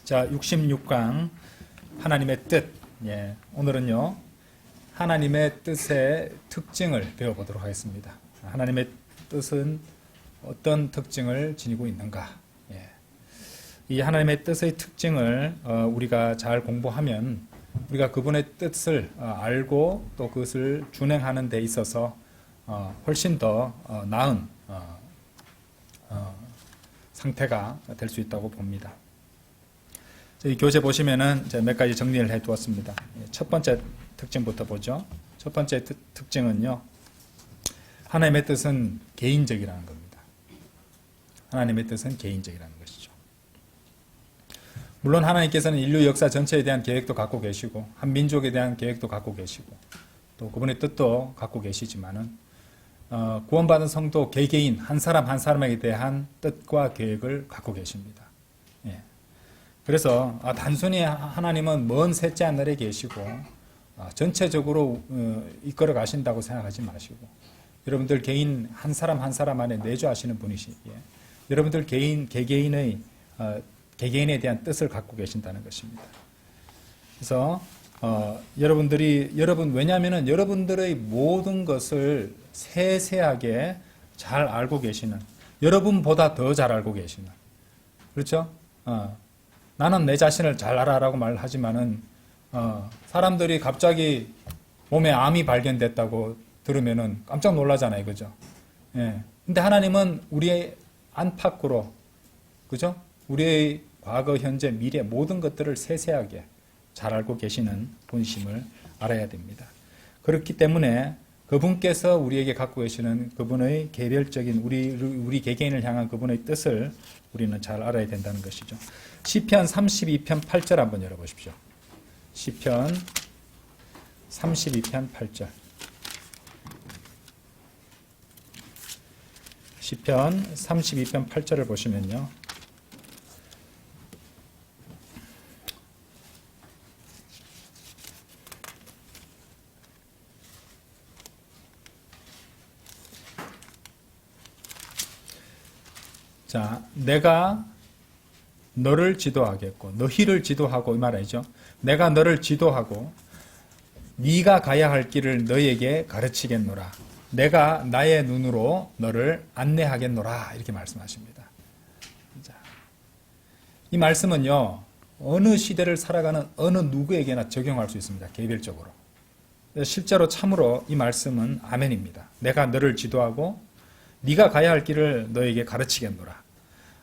자, 66강 하나님의 뜻. 예, 오늘은요 하나님의 뜻의 특징을 배워보도록 하겠습니다. 하나님의 뜻은 어떤 특징을 지니고 있는가? 예, 이 하나님의 뜻의 특징을 우리가 잘 공부하면 우리가 그분의 뜻을 알고 또 그것을 준행하는 데 있어서 훨씬 더 나은 상태가 될 수 있다고 봅니다. 저희 교재 보시면은 제가 몇 가지 정리를 해 두었습니다. 첫 번째 특징부터 보죠. 첫 번째 특징은요, 하나님의 뜻은 개인적이라는 겁니다. 하나님의 뜻은 개인적이라는 것이죠. 물론 하나님께서는 인류 역사 전체에 대한 계획도 갖고 계시고, 한 민족에 대한 계획도 갖고 계시고, 또 그분의 뜻도 갖고 계시지만은, 구원받은 성도 개개인, 한 사람 한 사람에 대한 뜻과 계획을 갖고 계십니다. 예. 그래서 단순히 하나님은 먼 셋째 하늘에 계시고 전체적으로 이끌어 가신다고 생각하지 마시고, 여러분들 개인 한 사람 한 사람 안에 내주하시는 분이시기에 여러분들 개개인에 대한 뜻을 갖고 계신다는 것입니다. 그래서 왜냐하면 여러분들의 모든 것을 세세하게 잘 알고 계시는, 여러분보다 더 잘 알고 계시는, 그렇죠? 나는 내 자신을 잘 알아라고 말하지만은 사람들이 갑자기 몸에 암이 발견됐다고 들으면은 깜짝 놀라잖아요, 그죠? 예. 근데 하나님은 우리의 안팎으로, 그죠? 우리의 과거, 현재, 미래 모든 것들을 세세하게 잘 알고 계시는 분심을 알아야 됩니다. 그렇기 때문에 그분께서 우리에게 갖고 계시는 그분의 개별적인 우리 개개인을 향한 그분의 뜻을 우리는 잘 알아야 된다는 것이죠. 시편 32편 8절 한번 열어보십시오. 시편 32편 8절. 시편 32편 8절을 보시면요, 자, 내가 너를 지도하겠고 너희를 지도하고 이 말이죠. 내가 너를 지도하고 네가 가야 할 길을 너희에게 가르치겠노라. 내가 나의 눈으로 너를 안내하겠노라. 이렇게 말씀하십니다. 자, 이 말씀은요, 어느 시대를 살아가는 어느 누구에게나 적용할 수 있습니다. 개별적으로. 실제로 참으로 이 말씀은 아멘입니다. 내가 너를 지도하고 네가 가야 할 길을 너에게 가르치겠노라.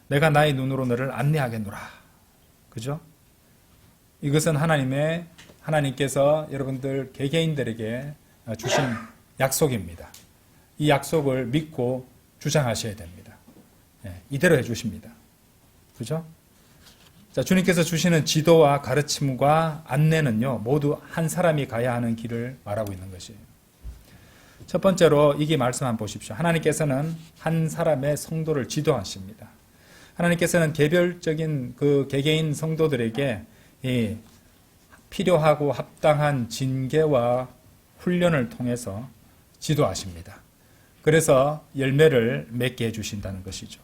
내가 나의 눈으로 너를 안내하겠노라. 그죠? 이것은 하나님께서 여러분들 개개인들에게 주신 약속입니다. 이 약속을 믿고 주장하셔야 됩니다. 이대로 해주십니다. 그죠? 자, 주님께서 주시는 지도와 가르침과 안내는요, 모두 한 사람이 가야 하는 길을 말하고 있는 것이에요. 첫 번째로 이게 말씀 한번 보십시오. 하나님께서는 한 사람의 성도를 지도하십니다. 하나님께서는 개별적인 그 개개인 성도들에게 필요하고 합당한 징계와 훈련을 통해서 지도하십니다. 그래서 열매를 맺게 해주신다는 것이죠.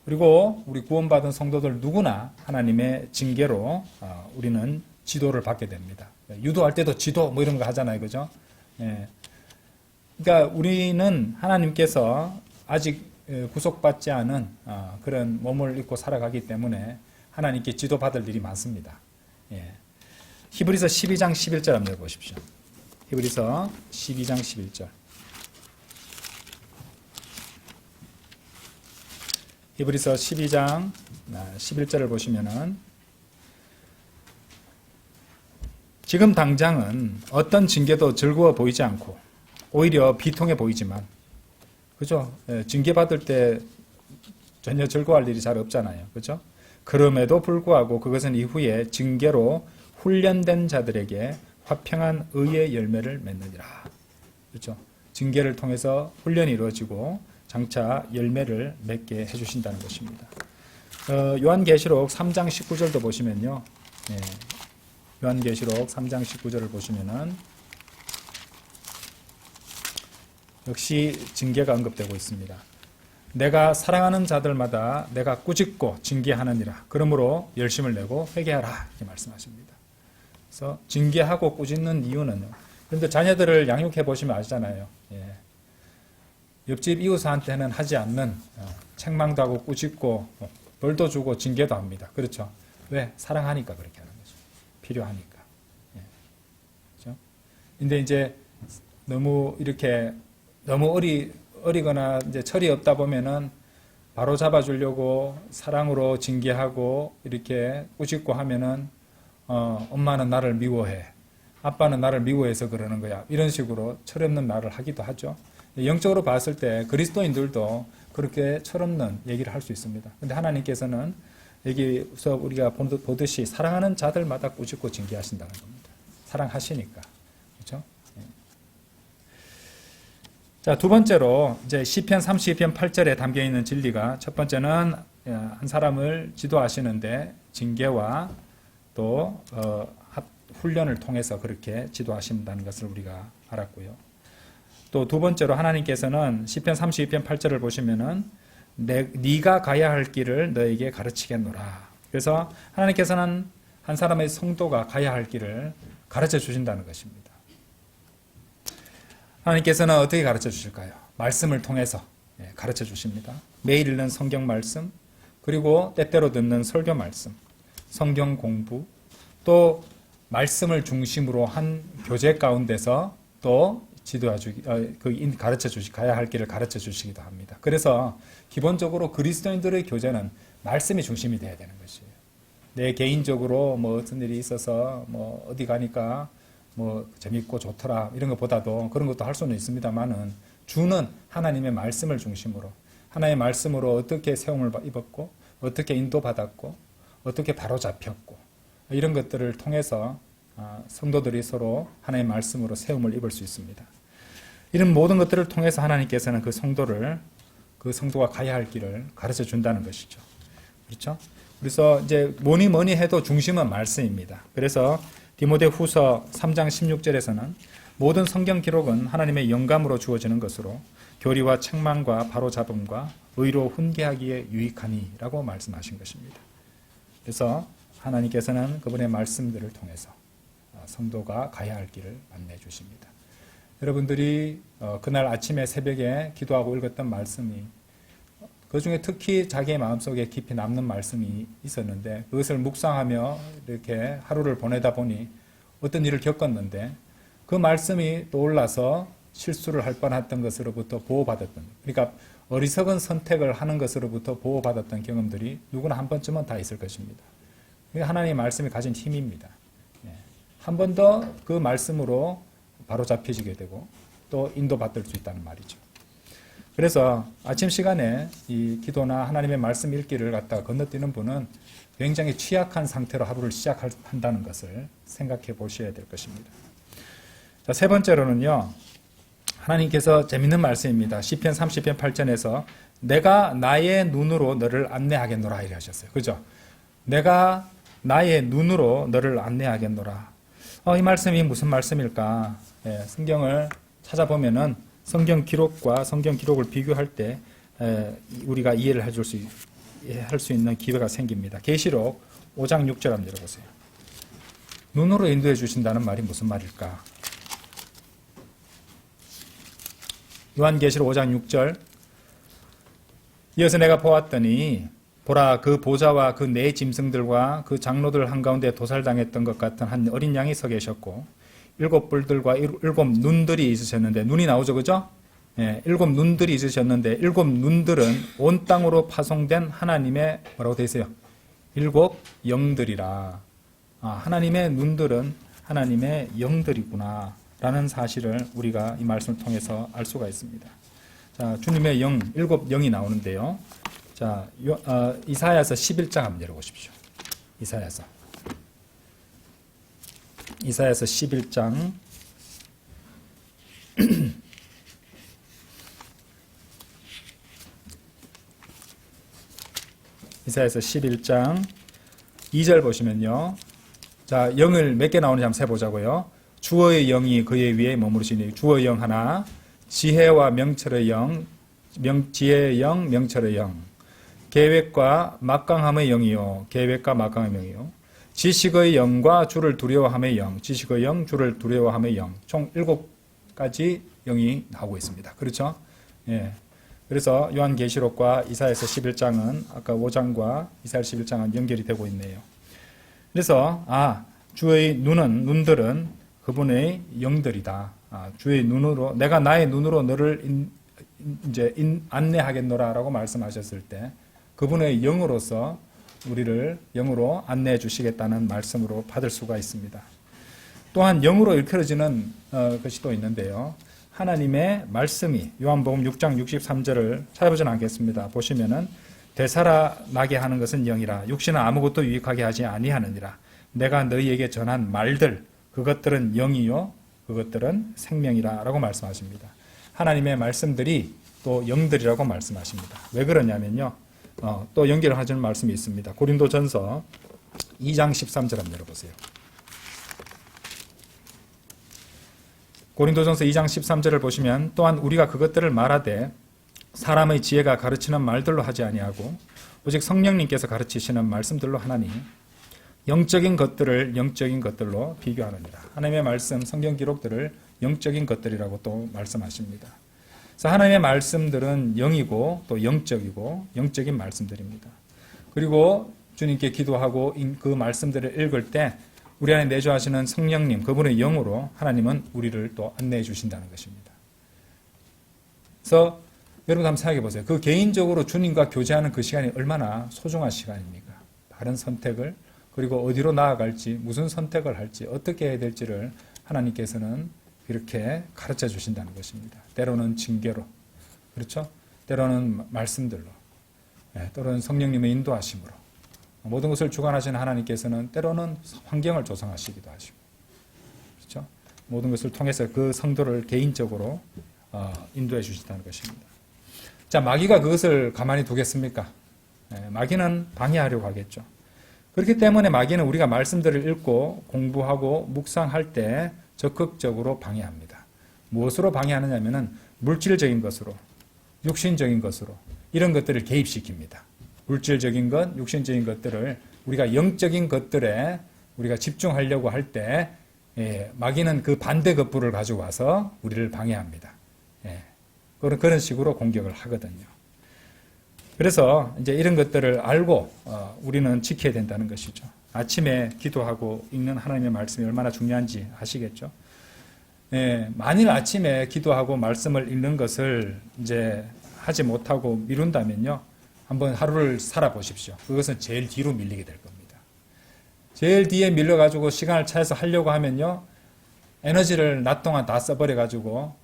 그리고 우리 구원받은 성도들 누구나 하나님의 징계로 우리는 지도를 받게 됩니다. 유도할 때도 지도 뭐 이런 거 하잖아요, 그죠? 예. 그러니까 우리는 하나님께서 아직 구속받지 않은 그런 몸을 입고 살아가기 때문에 하나님께 지도받을 일이 많습니다. 예. 히브리서 12장 11절 한번 읽어보십시오. 히브리서 12장 11절. 히브리서 12장 11절을 보시면은, 지금 당장은 어떤 징계도 즐거워 보이지 않고 오히려 비통해 보이지만, 그죠? 징계받을 때 전혀 즐거워할 일이 잘 없잖아요. 그죠? 그럼에도 불구하고 그것은 이후에 징계로 훈련된 자들에게 화평한 의의 열매를 맺느니라. 그렇죠? 징계를 통해서 훈련이 이루어지고 장차 열매를 맺게 해주신다는 것입니다. 요한계시록 3장 19절도 보시면요. 요한계시록 3장 19절을 보시면은 역시 징계가 언급되고 있습니다. 내가 사랑하는 자들마다 내가 꾸짖고 징계하느니라. 그러므로 열심을 내고 회개하라. 이렇게 말씀하십니다. 그래서 징계하고 꾸짖는 이유는요. 그런데 자녀들을 양육해 보시면 아시잖아요. 예. 옆집 이웃한테는 하지 않는 책망도 하고 꾸짖고 벌도 주고 징계도 합니다. 그렇죠? 왜? 사랑하니까 그렇게 하는 거죠. 필요하니까. 예. 그렇죠? 근데 이제 너무 어리거나 이제 철이 없다 보면은 바로 잡아주려고 사랑으로 징계하고 이렇게 꾸짖고 하면은 엄마는 나를 미워해. 아빠는 나를 미워해서 그러는 거야. 이런 식으로 철없는 말을 하기도 하죠. 영적으로 봤을 때 그리스도인들도 그렇게 철없는 얘기를 할 수 있습니다. 근데 하나님께서는 여기서 우리가 보듯이 사랑하는 자들마다 꾸짖고 징계하신다는 겁니다. 사랑하시니까. 그렇죠? 자, 두 번째로 이제 시편 32편 8절에 담겨 있는 진리가, 첫 번째는 한 사람을 지도하시는데 징계와 또 훈련을 통해서 그렇게 지도하신다는 것을 우리가 알았고요. 또 두 번째로 하나님께서는 시편 32편 8절을 보시면은 네가 가야 할 길을 너에게 가르치겠노라. 그래서 하나님께서는 한 사람의 성도가 가야 할 길을 가르쳐 주신다는 것입니다. 하나님께서는 어떻게 가르쳐 주실까요? 말씀을 통해서 가르쳐 주십니다. 매일 읽는 성경 말씀, 그리고 때때로 듣는 설교 말씀, 성경 공부, 또 말씀을 중심으로 한 교제 가운데서 또 가야 할 길을 가르쳐 주시기도 합니다. 그래서 기본적으로 그리스도인들의 교제는 말씀이 중심이 돼야 되는 것이에요. 내 개인적으로 뭐 어떤 일이 있어서 뭐 어디 가니까 뭐 재밌고 좋더라 이런 것보다도 그런 것도 할 수는 있습니다만은 주는 하나님의 말씀을 중심으로, 하나님의 말씀으로 어떻게 세움을 입었고 어떻게 인도받았고 어떻게 바로잡혔고 이런 것들을 통해서 성도들이 서로 하나님의 말씀으로 세움을 입을 수 있습니다. 이런 모든 것들을 통해서 하나님께서는 그 성도가 가야 할 길을 가르쳐 준다는 것이죠. 그렇죠? 그래서 이제 뭐니 해도 중심은 말씀입니다. 그래서 디모데후서 3장 16절에서는 모든 성경 기록은 하나님의 영감으로 주어지는 것으로 교리와 책망과 바로잡음과 의로 훈계하기에 유익하니라고 말씀하신 것입니다. 그래서 하나님께서는 그분의 말씀들을 통해서 성도가 가야 할 길을 안내해 주십니다. 여러분들이 그날 아침에 새벽에 기도하고 읽었던 말씀이, 그 중에 특히 자기의 마음속에 깊이 남는 말씀이 있었는데 그것을 묵상하며 이렇게 하루를 보내다 보니 어떤 일을 겪었는데 그 말씀이 떠올라서 실수를 할 뻔했던 것으로부터 보호받았던, 그러니까 어리석은 선택을 하는 것으로부터 보호받았던 경험들이 누구나 한 번쯤은 다 있을 것입니다. 그게 하나님의 말씀이 가진 힘입니다. 한 번 더 그 말씀으로 바로 잡혀지게 되고 또 인도받을 수 있다는 말이죠. 그래서 아침 시간에 이 기도나 하나님의 말씀 읽기를 갖다가 건너뛰는 분은 굉장히 취약한 상태로 하루를 시작한다는 것을 생각해 보셔야 될 것입니다. 자, 세 번째로는요, 하나님께서 재밌는 말씀입니다. 시편 30편 8절에서 내가 나의 눈으로 너를 안내하겠노라 이렇게 하셨어요. 그죠? 내가 나의 눈으로 너를 안내하겠노라. 이 말씀이 무슨 말씀일까? 성경을 찾아보면은 성경 기록과 성경 기록을 비교할 때 우리가 이해를 할 수 있는 기회가 생깁니다. 계시록 5장 6절 한번 열어보세요. 눈으로 인도해 주신다는 말이 무슨 말일까? 요한계시록 5장 6절. 이어서 내가 보았더니 보라, 그 보좌와 그 네 짐승들과 그 장로들 한가운데 도살당했던 것 같은 한 어린 양이 서 계셨고 일곱 뿔들과 일곱 눈들이 있으셨는데, 눈이 나오죠, 그죠? 일곱 눈들이 있으셨는데 일곱 눈들은 온 땅으로 파송된 하나님의 뭐라고 되어 있어요? 일곱 영들이라. 하나님의 눈들은 하나님의 영들이구나 라는 사실을 우리가 이 말씀을 통해서 알 수가 있습니다. 자, 주님의 영, 일곱 영이 나오는데요. 자, 이사야서 11장 한번 열어보십시오. 이사야서 11장 이사야서 11장 2절 보시면요. 자, 영을 몇 개 나오는지 한번 세보자고요. 주의 영이 그의 위에 머무르시니, 주의 영 하나, 지혜와 명철의 영, 지혜의 영, 명철의 영. 계획과 막강함의 영이요. 계획과 막강함의 영이요. 지식의 영과 주를 두려워함의 영. 지식의 영, 주를 두려워함의 영. 총 7가지 영이 나오고 있습니다. 그렇죠? 예. 그래서 요한계시록과 이사야서 11장은 아까 5장과 이사야서 11장은 연결이 되고 있네요. 그래서 주의 눈들은 그분의 영들이다. 주의 눈으로 내가 나의 눈으로 너를 안내하겠노라라고 말씀하셨을 때 그분의 영으로서 우리를 영으로 안내해 주시겠다는 말씀으로 받을 수가 있습니다. 또한 영으로 일컬어지는 것이 또 있는데요. 하나님의 말씀이 요한복음 6장 63절을 찾아보지는 않겠습니다. 보시면은 되살아나게 하는 것은 영이라 육신은 아무것도 유익하게 하지 아니하느니라. 내가 너희에게 전한 말들 그것들은 영이요 그것들은 생명이라 라고 말씀하십니다. 하나님의 말씀들이 또 영들이라고 말씀하십니다. 왜 그러냐면요. 또 연결을 하는 말씀이 있습니다. 고린도전서 2장 13절 한번 열어보세요. 고린도전서 2장 13절을 보시면 또한 우리가 그것들을 말하되 사람의 지혜가 가르치는 말들로 하지 아니하고 오직 성령님께서 가르치시는 말씀들로 하나니 영적인 것들을 영적인 것들로 비교하느니라. 하나님의 말씀, 성경 기록들을 영적인 것들이라고 또 말씀하십니다. 그래서 하나님의 말씀들은 영이고 또 영적이고 영적인 말씀들입니다. 그리고 주님께 기도하고 그 말씀들을 읽을 때 우리 안에 내주하시는 성령님, 그분의 영으로 하나님은 우리를 또 안내해 주신다는 것입니다. 그래서 여러분 한번 생각해 보세요. 그 개인적으로 주님과 교제하는 그 시간이 얼마나 소중한 시간입니까? 바른 선택을 그리고 어디로 나아갈지 무슨 선택을 할지 어떻게 해야 될지를 하나님께서는 이렇게 가르쳐 주신다는 것입니다. 때로는 징계로, 그렇죠? 때로는 말씀들로, 때로는 성령님의 인도하심으로 모든 것을 주관하시는 하나님께서는 때로는 환경을 조성하시기도 하시고, 그렇죠? 모든 것을 통해서 그 성도를 개인적으로 인도해 주신다는 것입니다. 자, 마귀가 그것을 가만히 두겠습니까? 마귀는 방해하려고 하겠죠. 그렇기 때문에 마귀는 우리가 말씀들을 읽고 공부하고 묵상할 때 적극적으로 방해합니다. 무엇으로 방해하느냐면은 물질적인 것으로, 육신적인 것으로 이런 것들을 개입시킵니다. 물질적인 것, 육신적인 것들을 우리가 영적인 것들에 우리가 집중하려고 할 때 마귀는 그 반대급부를 가지고 와서 우리를 방해합니다. 그런 식으로 공격을 하거든요. 그래서 이제 이런 것들을 알고 우리는 지켜야 된다는 것이죠. 아침에 기도하고 읽는 하나님의 말씀이 얼마나 중요한지 아시겠죠? 만일 아침에 기도하고 말씀을 읽는 것을 이제 하지 못하고 미룬다면요, 한번 하루를 살아보십시오. 그것은 제일 뒤로 밀리게 될 겁니다. 제일 뒤에 밀려가지고 시간을 차에서 하려고 하면요, 에너지를 낮 동안 다 써버려가지고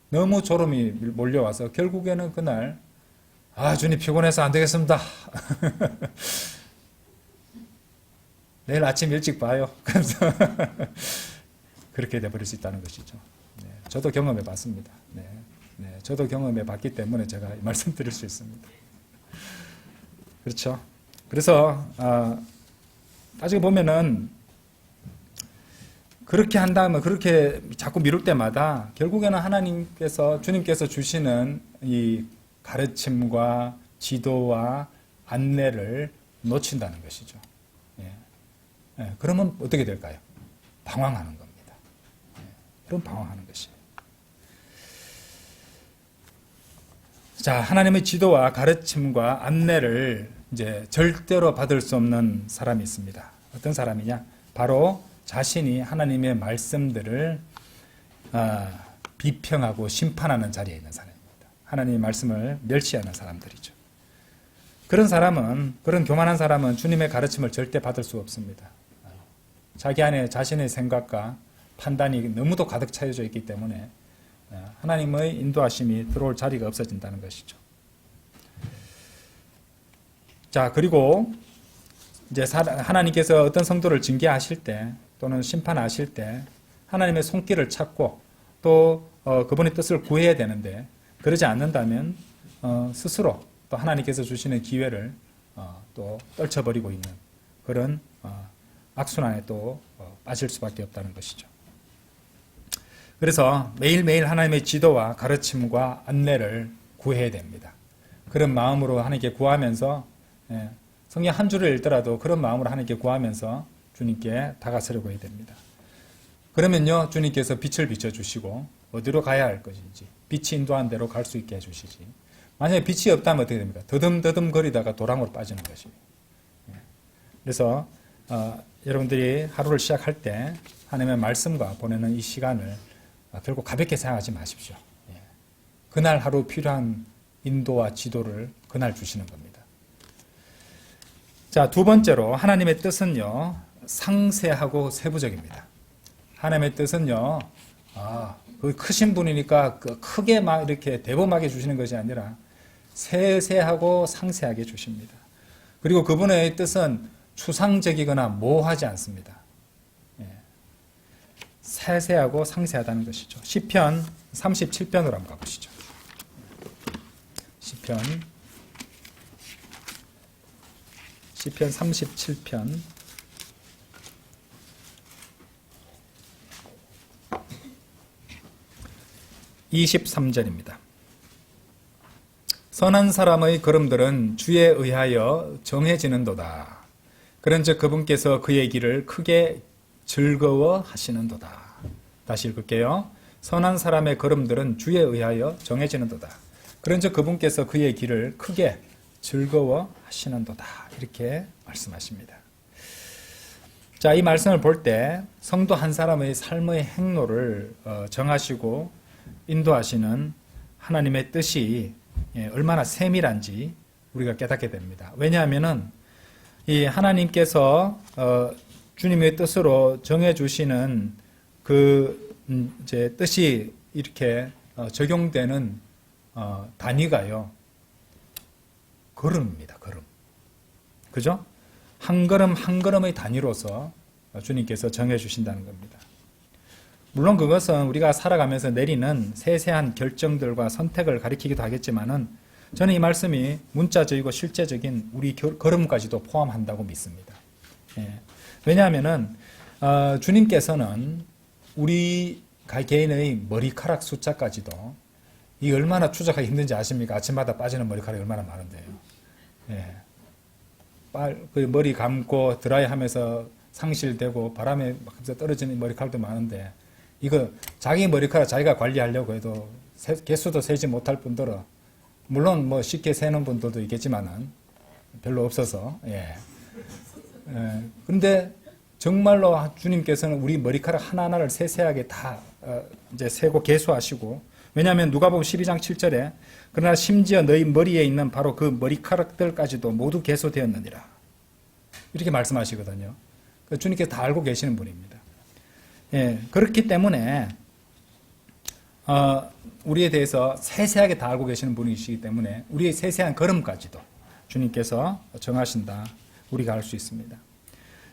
너무 졸음이 몰려와서 결국에는 그날 주님 피곤해서 안 되겠습니다. 내일 아침 일찍 봐요. 그래서 그렇게 돼버릴 수 있다는 것이죠. 저도 경험해 봤습니다. 저도 경험해 봤기 때문에 제가 말씀드릴 수 있습니다. 그렇죠. 그래서 따지고 보면은 그렇게 한 다음에 그렇게 자꾸 미룰 때마다 결국에는 하나님께서 주님께서 주시는 이 가르침과 지도와 안내를 놓친다는 것이죠. 그러면 어떻게 될까요? 방황하는 겁니다. 그럼 방황하는 것이에요. 자, 하나님의 지도와 가르침과 안내를 이제 절대로 받을 수 없는 사람이 있습니다. 어떤 사람이냐? 바로 자신이 하나님의 말씀들을 비평하고 심판하는 자리에 있는 사람입니다. 하나님의 말씀을 멸시하는 사람들이죠. 그런 사람은, 그런 교만한 사람은 주님의 가르침을 절대 받을 수 없습니다. 자기 안에 자신의 생각과 판단이 너무도 가득 차여져 있기 때문에 하나님의 인도하심이 들어올 자리가 없어진다는 것이죠. 자, 그리고 이제 하나님께서 어떤 성도를 징계하실 때 또는 심판하실 때 하나님의 손길을 찾고 또 그분의 뜻을 구해야 되는데 그러지 않는다면 스스로 또 하나님께서 주시는 기회를 또 떨쳐버리고 있는 그런 악순환에 또 빠질 수밖에 없다는 것이죠. 그래서 매일매일 하나님의 지도와 가르침과 안내를 구해야 됩니다. 그런 마음으로 하나님께 구하면서 성경 한 줄을 읽더라도 그런 마음으로 하나님께 구하면서 주님께 다가서려고 해야 됩니다. 그러면요, 주님께서 빛을 비춰주시고 어디로 가야 할 것인지 빛이 인도한 대로 갈 수 있게 해주시지. 만약에 빛이 없다면 어떻게 됩니까? 더듬더듬 거리다가 도랑으로 빠지는 것이에요. 그래서 여러분들이 하루를 시작할 때 하나님의 말씀과 보내는 이 시간을 결국 가볍게 생각하지 마십시오. 그날 하루 필요한 인도와 지도를 그날 주시는 겁니다. 자, 두 번째로 하나님의 뜻은요, 상세하고 세부적입니다. 하나님의 뜻은요, 그 크신 분이니까 크게 막 이렇게 대범하게 주시는 것이 아니라 세세하고 상세하게 주십니다. 그리고 그분의 뜻은 추상적이거나 모호하지 않습니다. 세세하고 상세하다는 것이죠. 시편 37편으로 한번 가보시죠. 시편 37편 23절입니다. 선한 사람의 걸음들은 주에 의하여 정해지는도다. 그런즉 그분께서 그의 길을 크게 즐거워하시는도다. 다시 읽을게요. 선한 사람의 걸음들은 주에 의하여 정해지는도다. 그런즉 그분께서 그의 길을 크게 즐거워하시는도다. 이렇게 말씀하십니다. 자, 이 말씀을 볼 때 성도 한 사람의 삶의 행로를 정하시고 인도하시는 하나님의 뜻이 얼마나 세밀한지 우리가 깨닫게 됩니다. 왜냐하면은 이 하나님께서 주님의 뜻으로 정해주시는 그 이제 뜻이 이렇게 적용되는 단위가요, 걸음입니다. 걸음. 그죠? 한 걸음 한 걸음의 단위로서 주님께서 정해주신다는 겁니다. 물론 그것은 우리가 살아가면서 내리는 세세한 결정들과 선택을 가리키기도 하겠지만은 저는 이 말씀이 문자적이고 실제적인 우리 걸음까지도 포함한다고 믿습니다. 왜냐하면은 주님께서는 우리 개인의 머리카락 숫자까지도 이 얼마나 추적하기 힘든지 아십니까? 아침마다 빠지는 머리카락이 얼마나 많은데요. 그 머리 감고 드라이하면서 상실되고 바람에 막 떨어지는 머리카락도 많은데 이거 자기 머리카락 자기가 관리하려고 해도 개수도 세지 못할 뿐더러 물론 뭐 쉽게 세는 분들도 있겠지만은 별로 없어서 그런데 정말로 주님께서는 우리 머리카락 하나하나를 세세하게 다 이제 세고 계수하시고 왜냐하면 누가복음 12장 7절에 그러나 심지어 너희 머리에 있는 바로 그 머리카락들까지도 모두 계수되었느니라 이렇게 말씀하시거든요. 주님께서 다 알고 계시는 분입니다. 그렇기 때문에 우리에 대해서 세세하게 다 알고 계시는 분이시기 때문에 우리의 세세한 걸음까지도 주님께서 정하신다. 우리가 알 수 있습니다.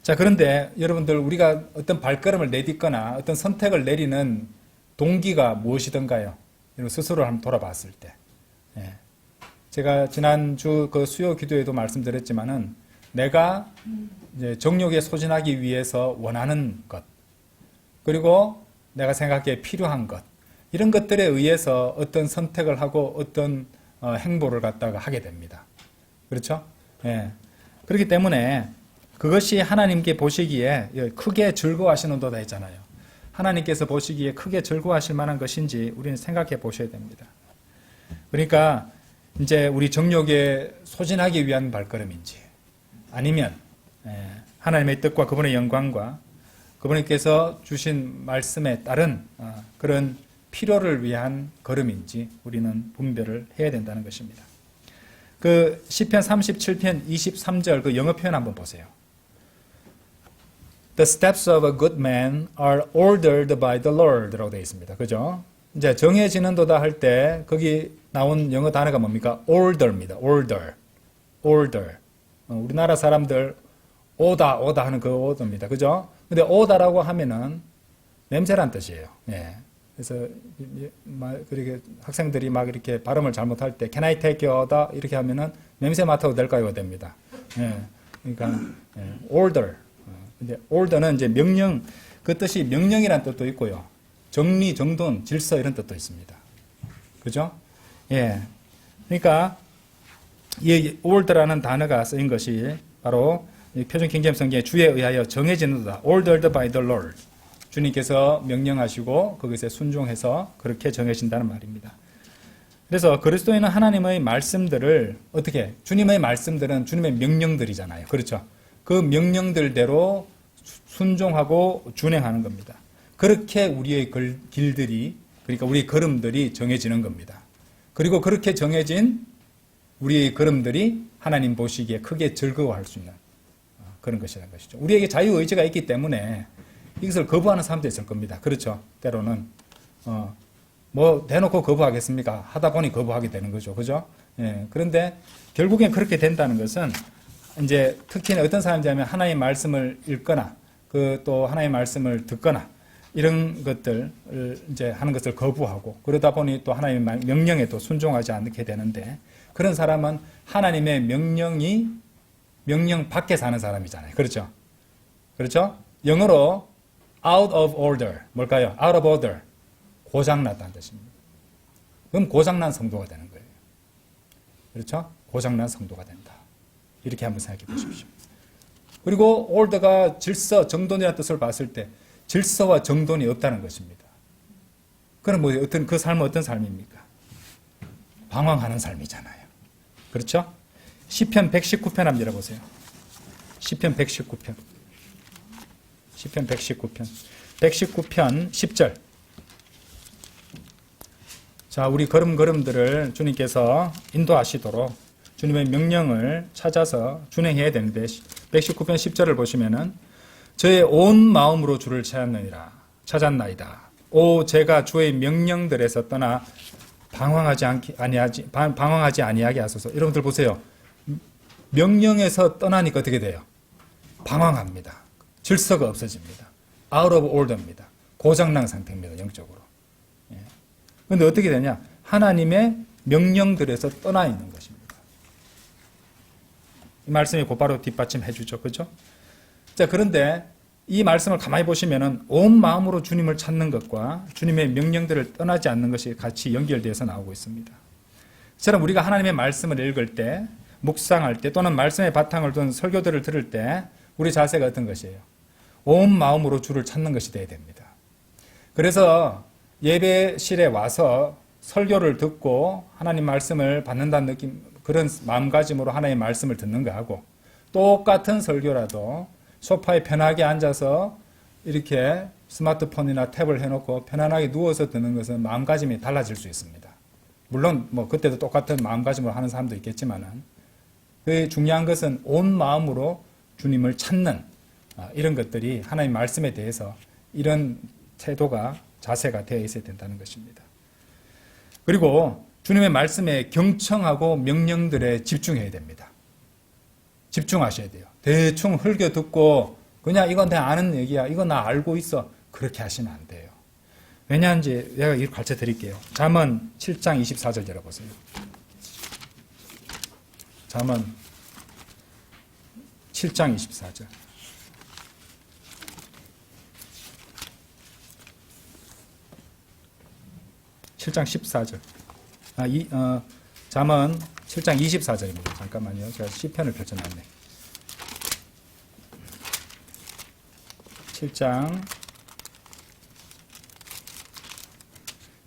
자, 그런데 여러분들 우리가 어떤 발걸음을 내딛거나 어떤 선택을 내리는 동기가 무엇이던가요? 여러분 스스로 한번 돌아봤을 때. 제가 지난주 그 수요 기도에도 말씀드렸지만은 내가 이제 정욕에 소진하기 위해서 원하는 것, 그리고 내가 생각하기에 필요한 것, 이런 것들에 의해서 어떤 선택을 하고 어떤 행보를 갖다가 하게 됩니다. 그렇죠? 그렇기 때문에 그것이 하나님께 보시기에 크게 즐거워하시는도다 했잖아요. 하나님께서 보시기에 크게 즐거워하실 만한 것인지 우리는 생각해 보셔야 됩니다. 그러니까 이제 우리 정욕에 소진하기 위한 발걸음인지 아니면 하나님의 뜻과 그분의 영광과 그분께서 주신 말씀에 따른 그런 필요를 위한 걸음인지 우리는 분별을 해야 된다는 것입니다. 그 시편 37편 23절 그 영어 표현 한번 보세요. The steps of a good man are ordered by the Lord 라고 되어 있습니다. 그죠? 이제 정해지는도다 할 때 거기 나온 영어 단어가 뭡니까? order입니다. order. 우리나라 사람들 오다 하는 그 order입니다. 그죠? 근데 오다라고 하면은 냄새란 뜻이에요. 그래서 그렇게 학생들이 막 이렇게 발음을 잘못할 때 Can I take your order? 이렇게 하면은 냄새 맡아도 될까요? 됩니다. 그러니까 order. 근데 order는 이제 명령, 그 뜻이 명령이라는 뜻도 있고요. 정리, 정돈, 질서 이런 뜻도 있습니다. 그죠? 그러니까 이 order라는 단어가 쓰인 것이 바로 표준 킹제임 성경에 주에 의하여 정해지는다. ordered by the Lord. 주님께서 명령하시고 그것에 순종해서 그렇게 정해진다는 말입니다. 그래서 그리스도인은 하나님의 말씀들을 어떻게, 주님의 말씀들은 주님의 명령들이잖아요. 그렇죠? 그 명령들대로 순종하고 준행하는 겁니다. 그렇게 우리의 길들이, 그러니까 우리의 걸음들이 정해지는 겁니다. 그리고 그렇게 정해진 우리의 걸음들이 하나님 보시기에 크게 즐거워할 수 있는 그런 것이라는 것이죠. 우리에게 자유의지가 있기 때문에 이것을 거부하는 사람도 있을 겁니다. 그렇죠? 때로는 뭐 대놓고 거부하겠습니까? 하다 보니 거부하게 되는 거죠. 그죠? 예. 그런데 결국엔 그렇게 된다는 것은 이제 특히나 어떤 사람이냐면 하나님의 말씀을 읽거나 그 또 하나님의 말씀을 듣거나 이런 것들을 이제 하는 것을 거부하고 그러다 보니 또 하나님의 명령에 또 순종하지 않게 되는데 그런 사람은 하나님의 명령 밖에 사는 사람이잖아요. 그렇죠? 그렇죠? 영어로 out of order. 뭘까요? out of order. 고장났다는 뜻입니다. 그럼 고장난 성도가 되는 거예요. 그렇죠? 고장난 성도가 된다. 이렇게 한번 생각해 보십시오. 그리고 order가 질서, 정돈이라는 뜻을 봤을 때 질서와 정돈이 없다는 것입니다. 그럼 뭐 그 삶은 어떤 삶입니까? 방황하는 삶이잖아요. 그렇죠? 시편 119편 한번 열어보세요. 시편 119편. 시편 119편. 119편 10절. 자, 우리 걸음들을 주님께서 인도하시도록 주님의 명령을 찾아서 준행해야 되는데 119편 10절을 보시면은 저의 온 마음으로 주를 찾았나이다. 오, 제가 주의 명령들에서 떠나 방황하지 아니하게 하소서. 여러분들 보세요. 명령에서 떠나니까 어떻게 돼요? 방황합니다. 질서가 없어집니다. out of order입니다. 고장난 상태입니다. 영적으로. 그런데 어떻게 되냐? 하나님의 명령들에서 떠나 있는 것입니다. 이 말씀이 곧바로 뒷받침해 주죠. 그죠? 자, 그런데 이 말씀을 가만히 보시면은 온 마음으로 주님을 찾는 것과 주님의 명령들을 떠나지 않는 것이 같이 연결되어서 나오고 있습니다. 저처럼 우리가 하나님의 말씀을 읽을 때, 묵상할 때 또는 말씀의 바탕을 둔 설교들을 들을 때 우리 자세가 어떤 것이에요? 온 마음으로 주를 찾는 것이 되어야 됩니다. 그래서 예배실에 와서 설교를 듣고 하나님 말씀을 받는다는 느낌, 그런 마음가짐으로 하나님의 말씀을 듣는 거하고 똑같은 설교라도 소파에 편하게 앉아서 이렇게 스마트폰이나 탭을 해놓고 편안하게 누워서 듣는 것은 마음가짐이 달라질 수 있습니다. 물론 뭐 그때도 똑같은 마음가짐으로 하는 사람도 있겠지만은 그 중요한 것은 온 마음으로 주님을 찾는 이런 것들이 하나님 말씀에 대해서 이런 태도가 자세가 되어 있어야 된다는 것입니다. 그리고 주님의 말씀에 경청하고 명령들에 집중해야 됩니다. 집중하셔야 돼요. 대충 흘겨 듣고 그냥 이건 내가 아는 얘기야. 이거 나 알고 있어. 그렇게 하시면 안 돼요. 왜냐한지 내가 이걸 가르쳐 드릴게요. 잠언 7장 24절 열어보세요. 잠언 7장 24절. (7장 14절) 잠언 7장 24절입니다. 잠깐만요. 제가 시편을 펼쳐놨네. 7장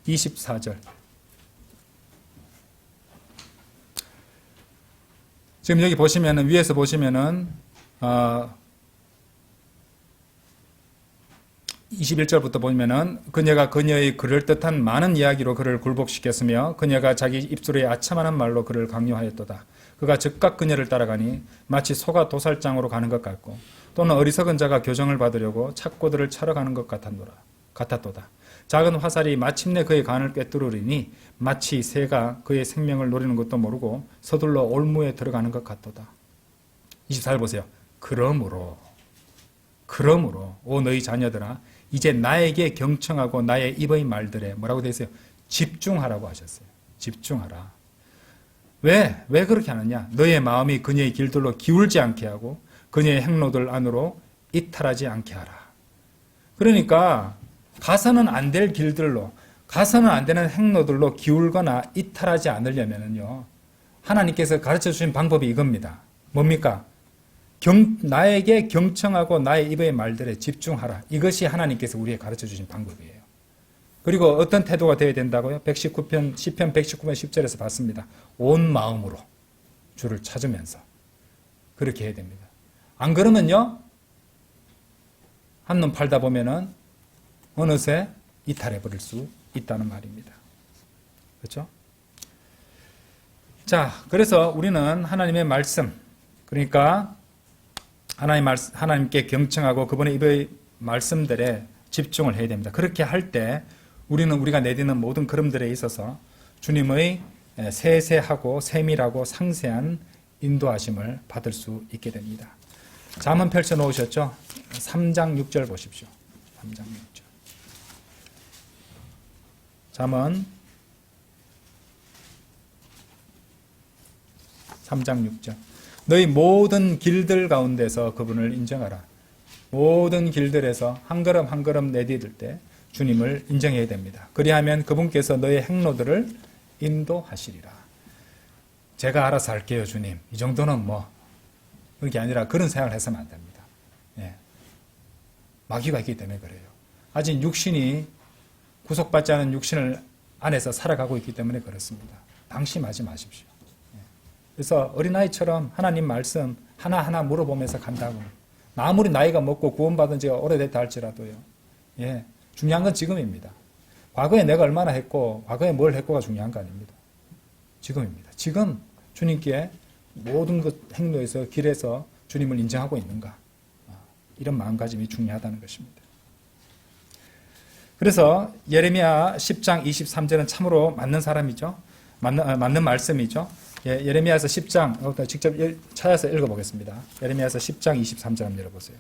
24절. 지금 여기 보시면은, 위에서 보시면은, 21절부터 보면은, 그녀가 그녀의 그럴듯한 많은 이야기로 그를 굴복시켰으며, 그녀가 자기 입술의 아첨하는 말로 그를 강요하였도다. 그가 즉각 그녀를 따라가니, 마치 소가 도살장으로 가는 것 같고, 또는 어리석은 자가 교정을 받으려고 착고들을 차러 가는 것 같았도다. 작은 화살이 마침내 그의 간을 꿰뚫으리니 마치 새가 그의 생명을 노리는 것도 모르고 서둘러 올무에 들어가는 것 같도다. 24절 보세요. 그러므로 오 너희 자녀들아 이제 나에게 경청하고 나의 입의 말들에 뭐라고 되어 있어요? 집중하라고 하셨어요. 집중하라. 왜 그렇게 하느냐? 너의 마음이 그녀의 길들로 기울지 않게 하고 그녀의 행로들 안으로 이탈하지 않게 하라. 그러니까 가서는 안 될 길들로, 가서는 안 되는 행로들로 기울거나 이탈하지 않으려면요, 하나님께서 가르쳐 주신 방법이 이겁니다. 뭡니까? 나에게 경청하고 나의 입의 말들에 집중하라. 이것이 하나님께서 우리에게 가르쳐 주신 방법이에요. 그리고 어떤 태도가 되어야 된다고요? 119편, 시편 119편 10절에서 봤습니다. 온 마음으로 주를 찾으면서 그렇게 해야 됩니다. 안 그러면요, 한눈 팔다 보면은 어느새 이탈해 버릴 수 있다는 말입니다. 그렇죠? 자, 그래서 우리는 하나님의 말씀, 그러니까 하나님께 경청하고 그분의 입의 말씀들에 집중을 해야 됩니다. 그렇게 할 때 우리가 내딛는 모든 걸음들에 있어서 주님의 세세하고 세밀하고 상세한 인도하심을 받을 수 있게 됩니다. 잠언 펼쳐 놓으셨죠? 3장 6절 보십시오. 3장 6절. 잠언 3장 6절. 너희 모든 길들 가운데서 그분을 인정하라. 모든 길들에서 한 걸음 한 걸음 내디딜 때 주님을 인정해야 됩니다. 그리하면 그분께서 너의 행로들을 인도하시리라. 제가 알아서 할게요, 주님. 이 정도는 뭐 그게 아니라 그런 생각을 해서는 안 됩니다. 예. 마귀가 있기 때문에 그래요. 아직 육신이 구속받지 않은 육신을 안에서 살아가고 있기 때문에 그렇습니다. 방심하지 마십시오. 예. 그래서 어린아이처럼 하나님 말씀 하나하나 물어보면서 간다고. 아무리 나이가 먹고 구원받은 지가 오래됐다 할지라도요. 예. 중요한 건 지금입니다. 과거에 내가 얼마나 했고 과거에 뭘 했고가 중요한 거 아닙니다. 지금입니다. 지금 주님께 모든 것 행로에서 길에서 주님을 인정하고 있는가, 이런 마음가짐이 중요하다는 것입니다. 그래서 예레미야 10장 23절은 참으로 맞는 사람이죠. 맞는 말씀이죠. 예, 예레미야서 10장 직접 찾아서 읽어보겠습니다. 예레미야서 10장 23절 한번 열어보세요.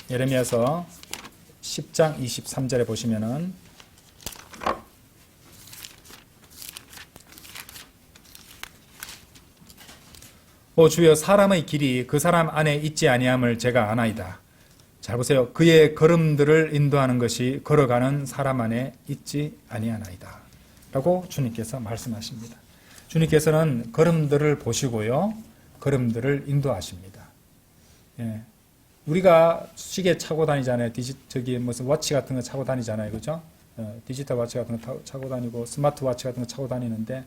예레미야서 10장 23절에 보시면은 오 주여, 사람의 길이 그 사람 안에 있지 아니함을 제가 아나이다. 잘 보세요. 그의 걸음들을 인도하는 것이 걸어가는 사람 안에 있지 아니하나이다 라고 주님께서 말씀하십니다. 주님께서는 걸음들을 보시고요, 걸음들을 인도하십니다. 예. 우리가 시계 차고 다니잖아요. 무슨 워치 같은 거 차고 다니잖아요. 그죠? 디지털 워치 같은 거 차고 다니고 스마트 워치 같은 거 차고 다니는데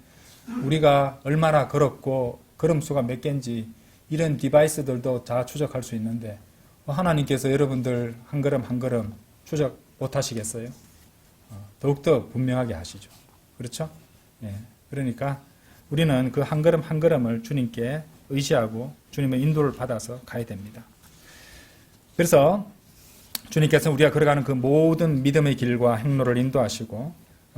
우리가 얼마나 걸었고 걸음수가 몇 개인지 이런 디바이스들도 다 추적할 수 있는데 하나님께서 여러분들 한 걸음 한 걸음 추적 못 하시겠어요? 더욱더 분명하게 하시죠. 그렇죠? 예. 그러니까 우리는 그 한 걸음 한 걸음을 주님께 의지하고 주님의 인도를 받아서 가야 됩니다. 그래서 주님께서 우리가 걸어가는 그 모든 믿음의 길과 행로를 인도하시고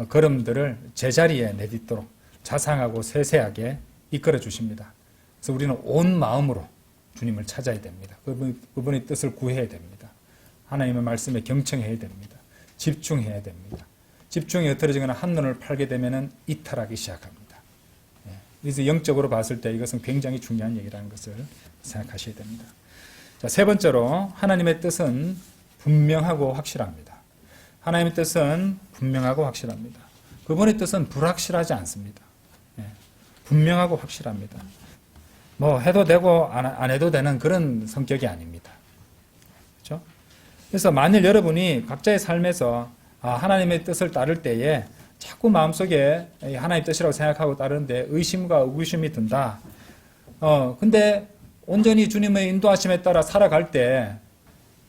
걸음들을 제자리에 내딛도록 자상하고 세세하게 이끌어 주십니다. 그래서 우리는 온 마음으로 주님을 찾아야 됩니다. 그분의 뜻을 구해야 됩니다. 하나님의 말씀에 경청해야 됩니다. 집중해야 됩니다. 집중이 흐트러지거나 한눈을 팔게 되면 이탈하기 시작합니다. 그래서 영적으로 봤을 때 이것은 굉장히 중요한 얘기라는 것을 생각하셔야 됩니다. 자, 세 번째로 하나님의 뜻은 분명하고 확실합니다. 하나님의 뜻은 분명하고 확실합니다. 그분의 뜻은 불확실하지 않습니다. 분명하고 확실합니다. 뭐 해도 되고 안 해도 되는 그런 성격이 아닙니다. 그렇죠? 그래서 만일 여러분이 각자의 삶에서 하나님의 뜻을 따를 때에 자꾸 마음속에 하나님의 뜻이라고 생각하고 따르는데 의심과 의구심이 든다. 근데 온전히 주님의 인도하심에 따라 살아갈 때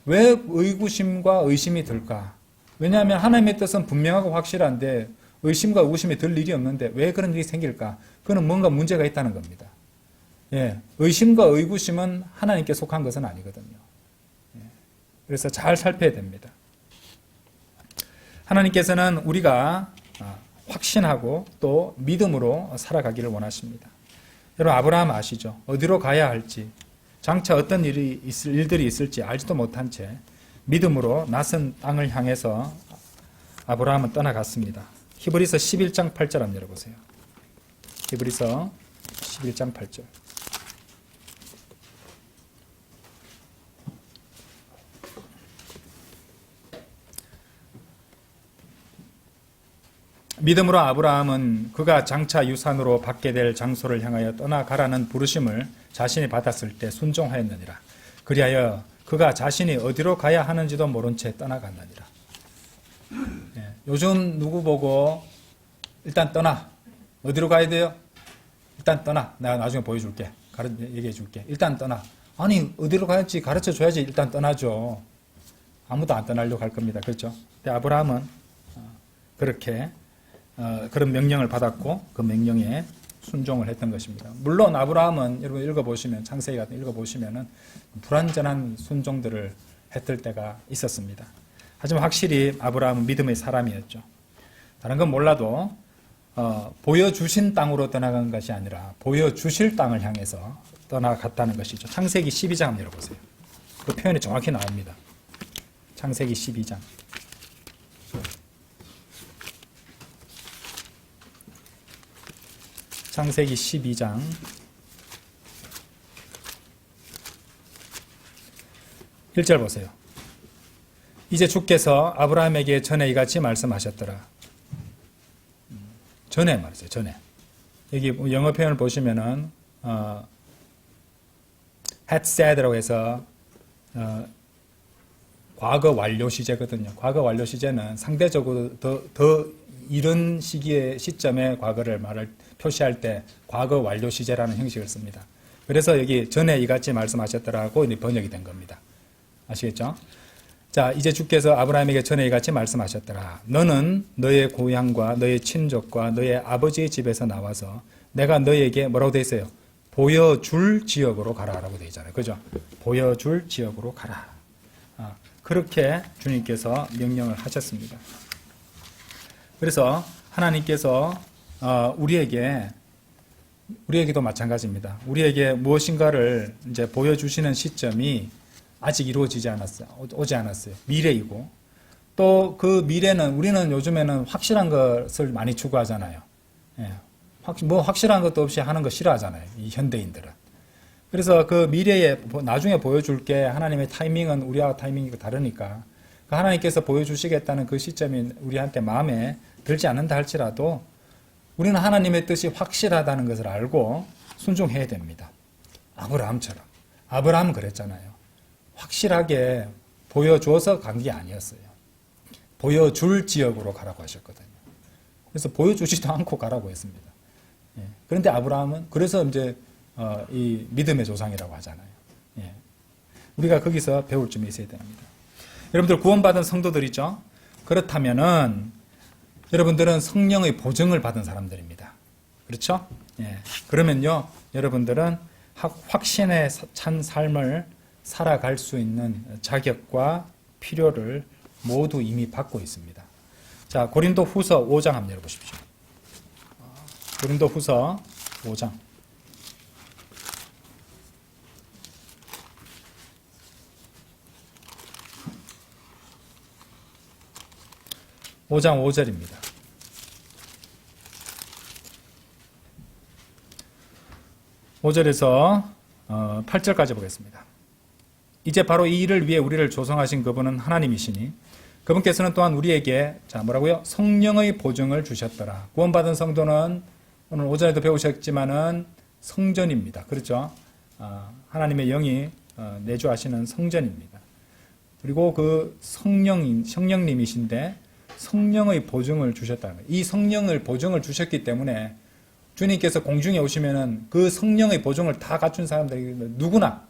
왜 의구심과 의심이 들까? 왜냐하면 하나님의 뜻은 분명하고 확실한데 의심과 의구심이 들 일이 없는데 왜 그런 일이 생길까? 그건 뭔가 문제가 있다는 겁니다. 예, 의심과 의구심은 하나님께 속한 것은 아니거든요. 예, 그래서 잘 살펴야 됩니다. 하나님께서는 우리가 확신하고 또 믿음으로 살아가기를 원하십니다. 여러분, 아브라함 아시죠? 어디로 가야 할지, 장차 어떤 일들이 있을지 알지도 못한 채 믿음으로 낯선 땅을 향해서 아브라함은 떠나갔습니다. 히브리서 11장 8절 한번 열어보세요. 히브리서 11장 8절. 믿음으로 아브라함은 그가 장차 유산으로 받게 될 장소를 향하여 떠나가라는 부르심을 자신이 받았을 때 순종하였느니라. 그리하여 그가 자신이 어디로 가야 하는지도 모른 채 떠나갔느니라. 요즘 누구 보고 일단 떠나. 어디로 가야 돼요? 일단 떠나. 내가 나중에 보여줄게. 얘기해 줄게. 일단 떠나. 아니 어디로 가야지 가르쳐 줘야지. 일단 떠나죠. 아무도 안 떠나려고 할 겁니다. 그렇죠? 근데 아브라함은 그렇게 그런 명령을 받았고 그 명령에 순종을 했던 것입니다. 물론 아브라함은 여러분 읽어보시면 창세기 같은 읽어보시면은 불완전한 순종들을 했을 때가 있었습니다. 하지만 확실히 아브라함은 믿음의 사람이었죠. 다른 건 몰라도 보여주신 땅으로 떠나간 것이 아니라 보여주실 땅을 향해서 떠나갔다는 것이죠. 창세기 12장 한번 열어보세요. 그 표현이 정확히 나옵니다. 창세기 12장. 창세기 12장 1절 보세요. 이제 주께서 아브라함에게 전에 이같이 말씀하셨더라. 전에 말했어요. 전에. 여기 영어 표현을 보시면은 had said라고 해서 과거 완료 시제거든요. 과거 완료 시제는 상대적으로 더 이런 시점에 과거를 표시할 때 과거 완료 시제라는 형식을 씁니다. 그래서 여기 전에 이같이 말씀하셨더라고 번역이 된 겁니다. 아시겠죠? 자, 이제 주께서 아브라함에게 전에 이같이 말씀하셨더라. 너는 너의 고향과 너의 친족과 너의 아버지의 집에서 나와서 내가 너에게 뭐라고 되어 있어요? 보여줄 지역으로 가라라고 되어 있잖아요. 그죠? 보여줄 지역으로 가라. 그렇게 주님께서 명령을 하셨습니다. 그래서 하나님께서 우리에게도 마찬가지입니다. 우리에게 무엇인가를 이제 보여주시는 시점이 아직 이루어지지 않았어요. 오지 않았어요. 미래이고 또 그 미래는 우리는 요즘에는 확실한 것을 많이 추구하잖아요. 예. 확실한 것도 없이 하는 거 싫어하잖아요. 이 현대인들은. 그래서 그 미래에 나중에 보여줄게 하나님의 타이밍은 우리와 타이밍이 다르니까 하나님께서 보여주시겠다는 그 시점이 우리한테 마음에 들지 않는다 할지라도 우리는 하나님의 뜻이 확실하다는 것을 알고 순종해야 됩니다. 아브라함처럼. 아브라함은 그랬잖아요. 확실하게 보여줘서 간 게 아니었어요. 보여줄 지역으로 가라고 하셨거든요. 그래서 보여주지도 않고 가라고 했습니다. 예. 그런데 아브라함은 그래서 이제 이 믿음의 조상이라고 하잖아요. 예. 우리가 거기서 배울 점이 있어야 됩니다. 여러분들 구원받은 성도들이죠. 그렇다면은 여러분들은 성령의 보증을 받은 사람들입니다. 그렇죠? 예. 그러면요, 여러분들은 확신에 찬 삶을 살아갈 수 있는 자격과 필요를 모두 이미 받고 있습니다. 자, 고린도 후서 5장 한번 열어보십시오. 고린도 후서 5장. 5장 5절입니다. 5절에서 8절까지 보겠습니다. 이제 바로 이 일을 위해 우리를 조성하신 그분은 하나님이시니 그분께서는 또한 우리에게 뭐라고요? 성령의 보증을 주셨더라. 구원받은 성도는 오늘 오전에도 배우셨지만은 성전입니다. 그렇죠? 하나님의 영이 내주하시는 성전입니다. 그리고 그 성령님이신데 성령의 보증을 주셨다는 거예요. 이 성령을 보증을 주셨기 때문에 주님께서 공중에 오시면은 그 성령의 보증을 다 갖춘 사람들이 누구나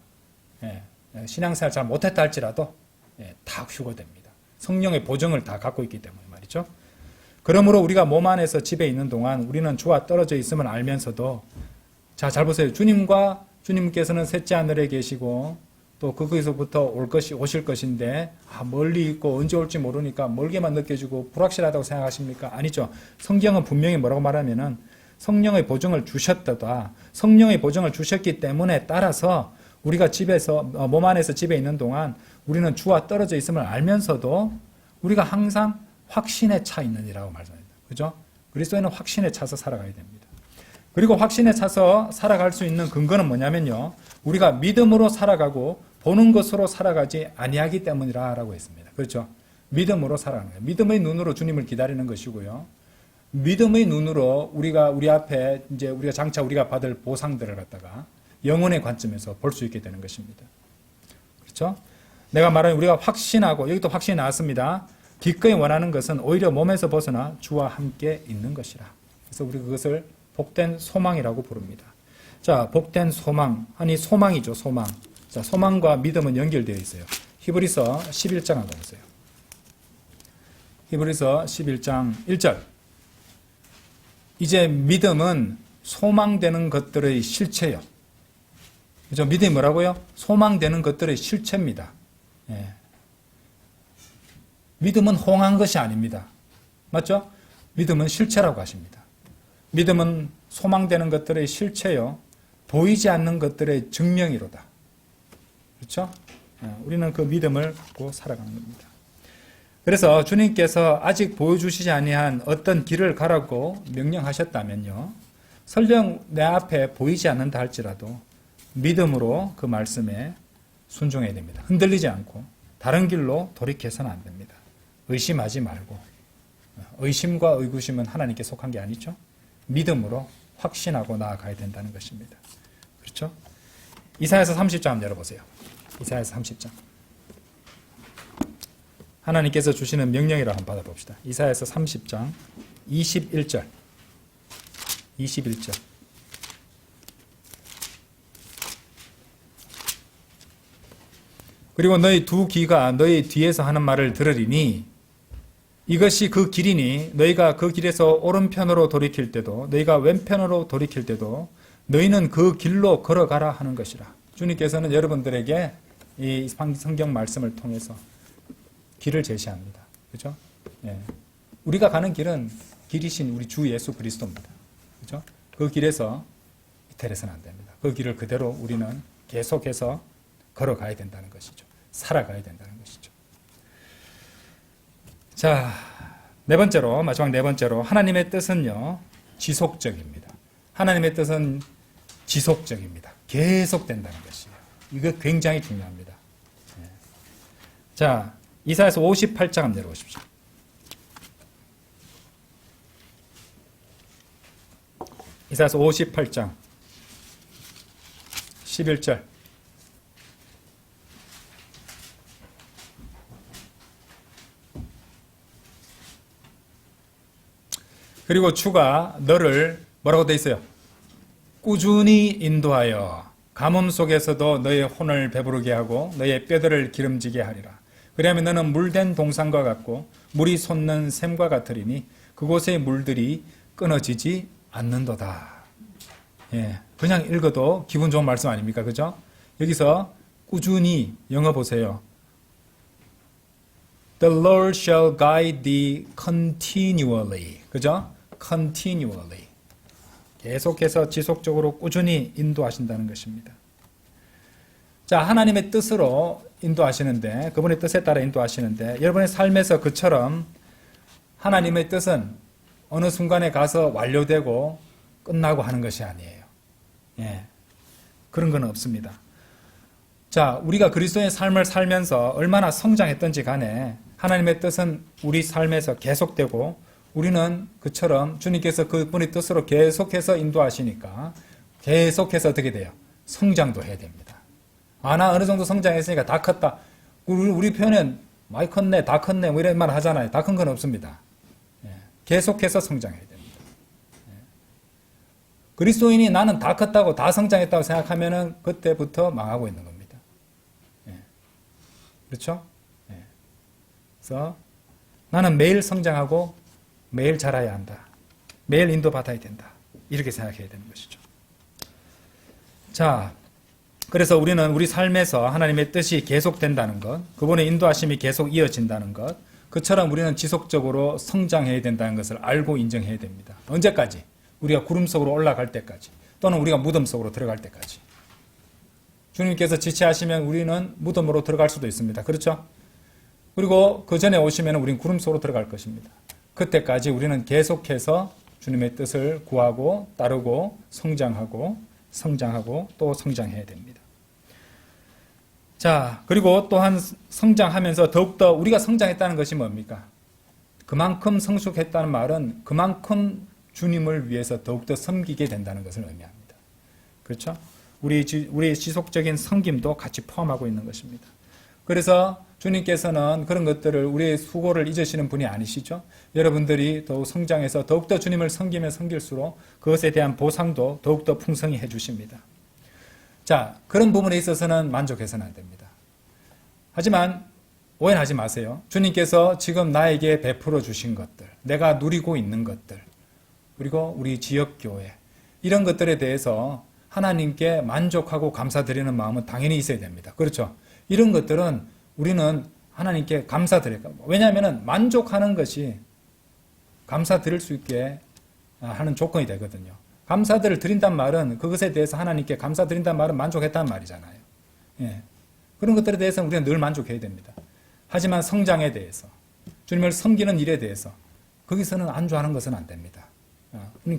신앙생활 잘 못했다 할지라도 다 휴거됩니다. 성령의 보증을 다 갖고 있기 때문에 말이죠. 그러므로 우리가 몸 안에서 집에 있는 동안 우리는 주와 떨어져 있음을 알면서도 잘 보세요. 주님께서는 셋째 하늘에 계시고 또 거기서부터 오실 것인데 멀리 있고 언제 올지 모르니까 멀게만 느껴지고 불확실하다고 생각하십니까? 아니죠. 성경은 분명히 뭐라고 말하면은 성령의 보증을 주셨다다. 성령의 보증을 주셨기 때문에 따라서 우리가 집에서 몸 안에서 집에 있는 동안 우리는 주와 떨어져 있음을 알면서도 우리가 항상 확신에 차 있느니라고 말합니다. 그죠? 그리스도인은 확신에 차서 살아가야 됩니다. 그리고 확신에 차서 살아갈 수 있는 근거는 뭐냐면요. 우리가 믿음으로 살아가고 보는 것으로 살아가지 아니하기 때문이라고 했습니다. 그렇죠? 믿음으로 살아가는 거예요. 믿음의 눈으로 주님을 기다리는 것이고요. 믿음의 눈으로 우리 앞에 이제 우리가 장차 우리가 받을 보상들을 갖다가 영혼의 관점에서 볼 수 있게 되는 것입니다. 그렇죠? 내가 말하는 우리가 확신하고, 여기도 확신이 나왔습니다. 기꺼이 원하는 것은 오히려 몸에서 벗어나 주와 함께 있는 것이라. 그래서 우리 그것을 복된 소망이라고 부릅니다. 자, 복된 소망. 아니, 소망이죠, 소망. 자, 소망과 믿음은 연결되어 있어요. 히브리서 11장 한번 보세요. 히브리서 11장 1절. 이제 믿음은 소망되는 것들의 실체요. 그죠? 믿음이 뭐라고요? 소망되는 것들의 실체입니다. 예. 믿음은 홍한 것이 아닙니다. 맞죠? 믿음은 실체라고 하십니다. 믿음은 소망되는 것들의 실체요. 보이지 않는 것들의 증명이로다. 그렇죠? 우리는 그 믿음을 갖고 살아가는 겁니다. 그래서 주님께서 아직 보여주시지 아니한 어떤 길을 가라고 명령하셨다면요. 설령 내 앞에 보이지 않는다 할지라도 믿음으로 그 말씀에 순종해야 됩니다. 흔들리지 않고 다른 길로 돌이켜서는 안 됩니다. 의심하지 말고. 의심과 의구심은 하나님께 속한 게 아니죠. 믿음으로 확신하고 나아가야 된다는 것입니다. 그렇죠? 이사야서 30장 한번 열어보세요. 이사야서 30장. 하나님께서 주시는 명령이라 한번 받아봅시다. 이사야서 30장 21절. 21절. 그리고 너희 두 귀가 너희 뒤에서 하는 말을 들으리니 이것이 그 길이니 너희가 그 길에서 오른편으로 돌이킬 때도 너희가 왼편으로 돌이킬 때도 너희는 그 길로 걸어가라 하는 것이라. 주님께서는 여러분들에게 이 성경 말씀을 통해서 길을 제시합니다. 그렇죠? 예. 우리가 가는 길은 길이신 우리 주 예수 그리스도입니다. 그렇죠? 그 길에서 이탈해서는 안 됩니다. 그 길을 그대로 우리는 계속해서 걸어가야 된다는 것이죠. 살아가야 된다는 것이죠. 자, 마지막 네 번째로 하나님의 뜻은요, 지속적입니다. 하나님의 뜻은 지속적입니다. 계속된다는 것이에요. 이거 굉장히 중요합니다. 네. 자, 이사야서 58장 한번 내려오십시오. 이사야서 58장 11절. 그리고 주가 너를 뭐라고 되어 있어요? 꾸준히 인도하여 가뭄 속에서도 너의 혼을 배부르게 하고 너의 뼈들을 기름지게 하리라. 그리하면 너는 물된 동산과 같고 물이 솟는 샘과 같으리니 그곳의 물들이 끊어지지 않는도다. 예, 그냥 읽어도 기분 좋은 말씀 아닙니까? 그죠? 여기서 꾸준히 영어 보세요. The Lord shall guide thee continually. 그죠? continually. 계속해서 지속적으로 꾸준히 인도하신다는 것입니다. 자, 하나님의 뜻으로 인도하시는데, 그분의 뜻에 따라 인도하시는데, 여러분의 삶에서 그처럼 하나님의 뜻은 어느 순간에 가서 완료되고 끝나고 하는 것이 아니에요. 예. 그런 건 없습니다. 자, 우리가 그리스도의 삶을 살면서 얼마나 성장했던지 간에 하나님의 뜻은 우리 삶에서 계속되고 우리는 그처럼 주님께서 그분의 뜻으로 계속해서 인도하시니까 계속해서 어떻게 돼요? 성장도 해야 됩니다. 아, 나 어느 정도 성장했으니까 다 컸다. 우리 표현은 많이 컸네, 다 컸네, 뭐 이런 말 하잖아요. 다 큰 건 없습니다. 예. 계속해서 성장해야 됩니다. 예. 그리스도인이 나는 다 컸다고, 다 성장했다고 생각하면은 그때부터 망하고 있는 겁니다. 예. 그렇죠? 예. 그래서 나는 매일 성장하고 매일 자라야 한다. 매일 인도받아야 된다. 이렇게 생각해야 되는 것이죠. 자, 그래서 우리는 우리 삶에서 하나님의 뜻이 계속된다는 것, 그분의 인도하심이 계속 이어진다는 것, 그처럼 우리는 지속적으로 성장해야 된다는 것을 알고 인정해야 됩니다. 언제까지? 우리가 구름 속으로 올라갈 때까지, 또는 우리가 무덤 속으로 들어갈 때까지. 주님께서 지체하시면 우리는 무덤으로 들어갈 수도 있습니다. 그렇죠? 그리고 그 전에 오시면 우리는 구름 속으로 들어갈 것입니다. 그때까지 우리는 계속해서 주님의 뜻을 구하고 따르고 성장하고 또 성장해야 됩니다. 자, 그리고 또한 성장하면서 더욱더 우리가 성장했다는 것이 뭡니까? 그만큼 성숙했다는 말은 그만큼 주님을 위해서 더욱더 섬기게 된다는 것을 의미합니다. 그렇죠? 우리의 지속적인 섬김도 같이 포함하고 있는 것입니다. 그래서 주님께서는 그런 것들을 우리의 수고를 잊으시는 분이 아니시죠. 여러분들이 더욱 성장해서 더욱더 주님을 섬기면 섬길수록 그것에 대한 보상도 더욱더 풍성히 해주십니다. 자, 그런 부분에 있어서는 만족해서는 안 됩니다. 하지만 오해하지 마세요. 주님께서 지금 나에게 베풀어 주신 것들, 내가 누리고 있는 것들, 그리고 우리 지역교회, 이런 것들에 대해서 하나님께 만족하고 감사드리는 마음은 당연히 있어야 됩니다. 그렇죠? 이런 것들은 우리는 하나님께 감사드려요. 왜냐하면 만족하는 것이 감사드릴 수 있게 하는 조건이 되거든요. 감사들을 드린단 말은 그것에 대해서 하나님께 감사드린단 말은 만족했다는 말이잖아요. 예. 그런 것들에 대해서는 우리는 늘 만족해야 됩니다. 하지만 성장에 대해서, 주님을 섬기는 일에 대해서 거기서는 안주하는 것은 안 됩니다.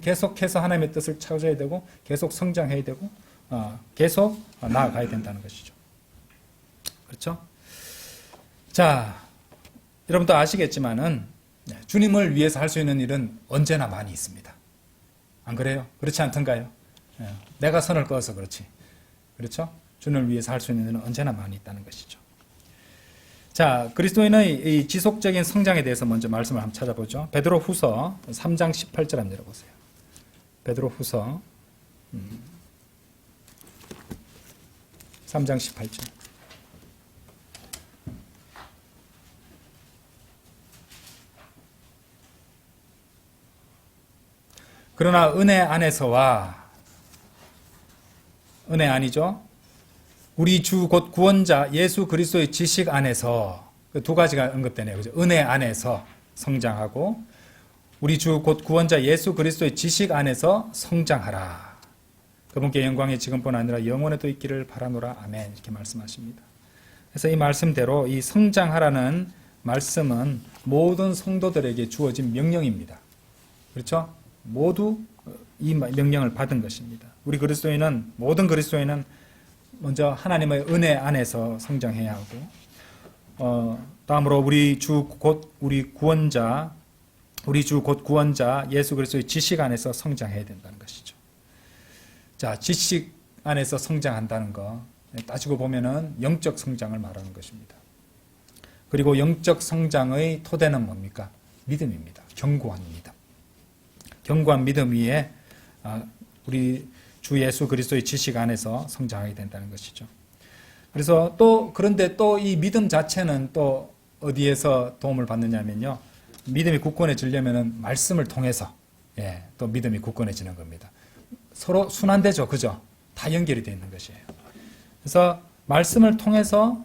계속해서 하나님의 뜻을 찾아야 되고 계속 성장해야 되고 계속 나아가야 된다는 것이죠. 그렇죠? 자, 여러분도 아시겠지만은 주님을 위해서 할 수 있는 일은 언제나 많이 있습니다. 안 그래요? 그렇지 않던가요? 내가 선을 그어서 그렇지. 그렇죠? 주님을 위해서 할 수 있는 일은 언제나 많이 있다는 것이죠. 자, 그리스도인의 이 지속적인 성장에 대해서 먼저 말씀을 한번 찾아보죠. 베드로 후서 3장 18절 한번 열어보세요. 베드로 후서 3장 18절. 그러나 은혜 안에서와, 은혜 아니죠? 우리 주 곧 구원자 예수 그리스도의 지식 안에서, 두 가지가 언급되네요. 그죠? 은혜 안에서 성장하고 우리 주 곧 구원자 예수 그리스도의 지식 안에서 성장하라. 그분께 영광이 지금뿐 아니라 영원에도 있기를 바라노라. 아멘. 이렇게 말씀하십니다. 그래서 이 말씀대로 이 성장하라는 말씀은 모든 성도들에게 주어진 명령입니다. 그렇죠? 모두 이 명령을 받은 것입니다. 우리 그리스도인은, 모든 그리스도인은 먼저 하나님의 은혜 안에서 성장해야 하고, 다음으로 우리 주 곧 구원자 예수 그리스도의 지식 안에서 성장해야 된다는 것이죠. 자, 지식 안에서 성장한다는 거 따지고 보면은 영적 성장을 말하는 것입니다. 그리고 영적 성장의 토대는 뭡니까? 믿음입니다. 견고한 믿음. 견고한 믿음 위에 우리 주 예수 그리스도의 지식 안에서 성장하게 된다는 것이죠. 그래서 그런데 또 이 믿음 자체는 또 어디에서 도움을 받느냐면요. 믿음이 굳건해지려면은 말씀을 통해서, 또 믿음이 굳건해지는 겁니다. 서로 순환되죠. 그죠? 다 연결이 되어 있는 것이에요. 그래서 말씀을 통해서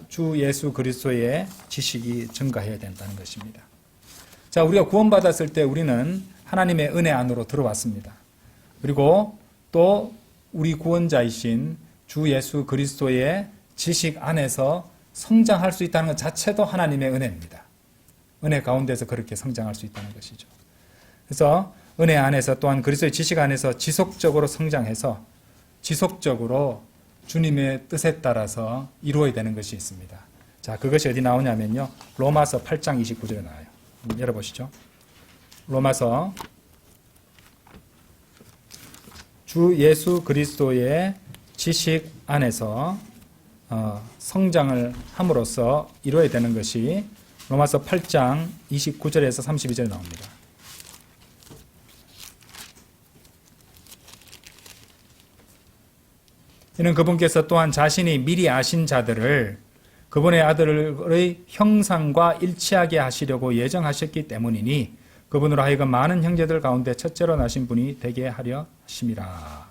주 예수 그리스도의 지식이 증가해야 된다는 것입니다. 자, 우리가 구원받았을 때 우리는 하나님의 은혜 안으로 들어왔습니다. 그리고 또 우리 구원자이신 주 예수 그리스도의 지식 안에서 성장할 수 있다는 것 자체도 하나님의 은혜입니다. 은혜 가운데서 그렇게 성장할 수 있다는 것이죠. 그래서 은혜 안에서 또한 그리스도의 지식 안에서 지속적으로 성장해서 지속적으로 주님의 뜻에 따라서 이루어야 되는 것이 있습니다. 자, 그것이 어디 나오냐면요. 로마서 8장 29절에 나와요. 열어보시죠. 로마서 주 예수 그리스도의 지식 안에서 성장을 함으로써 이루어야 되는 것이 로마서 8장 29절에서 32절에 나옵니다. 이는 그분께서 또한 자신이 미리 아신 자들을 그분의 아들의 형상과 일치하게 하시려고 예정하셨기 때문이니 그분으로 하여금 많은 형제들 가운데 첫째로 나신 분이 되게 하려 하심이라.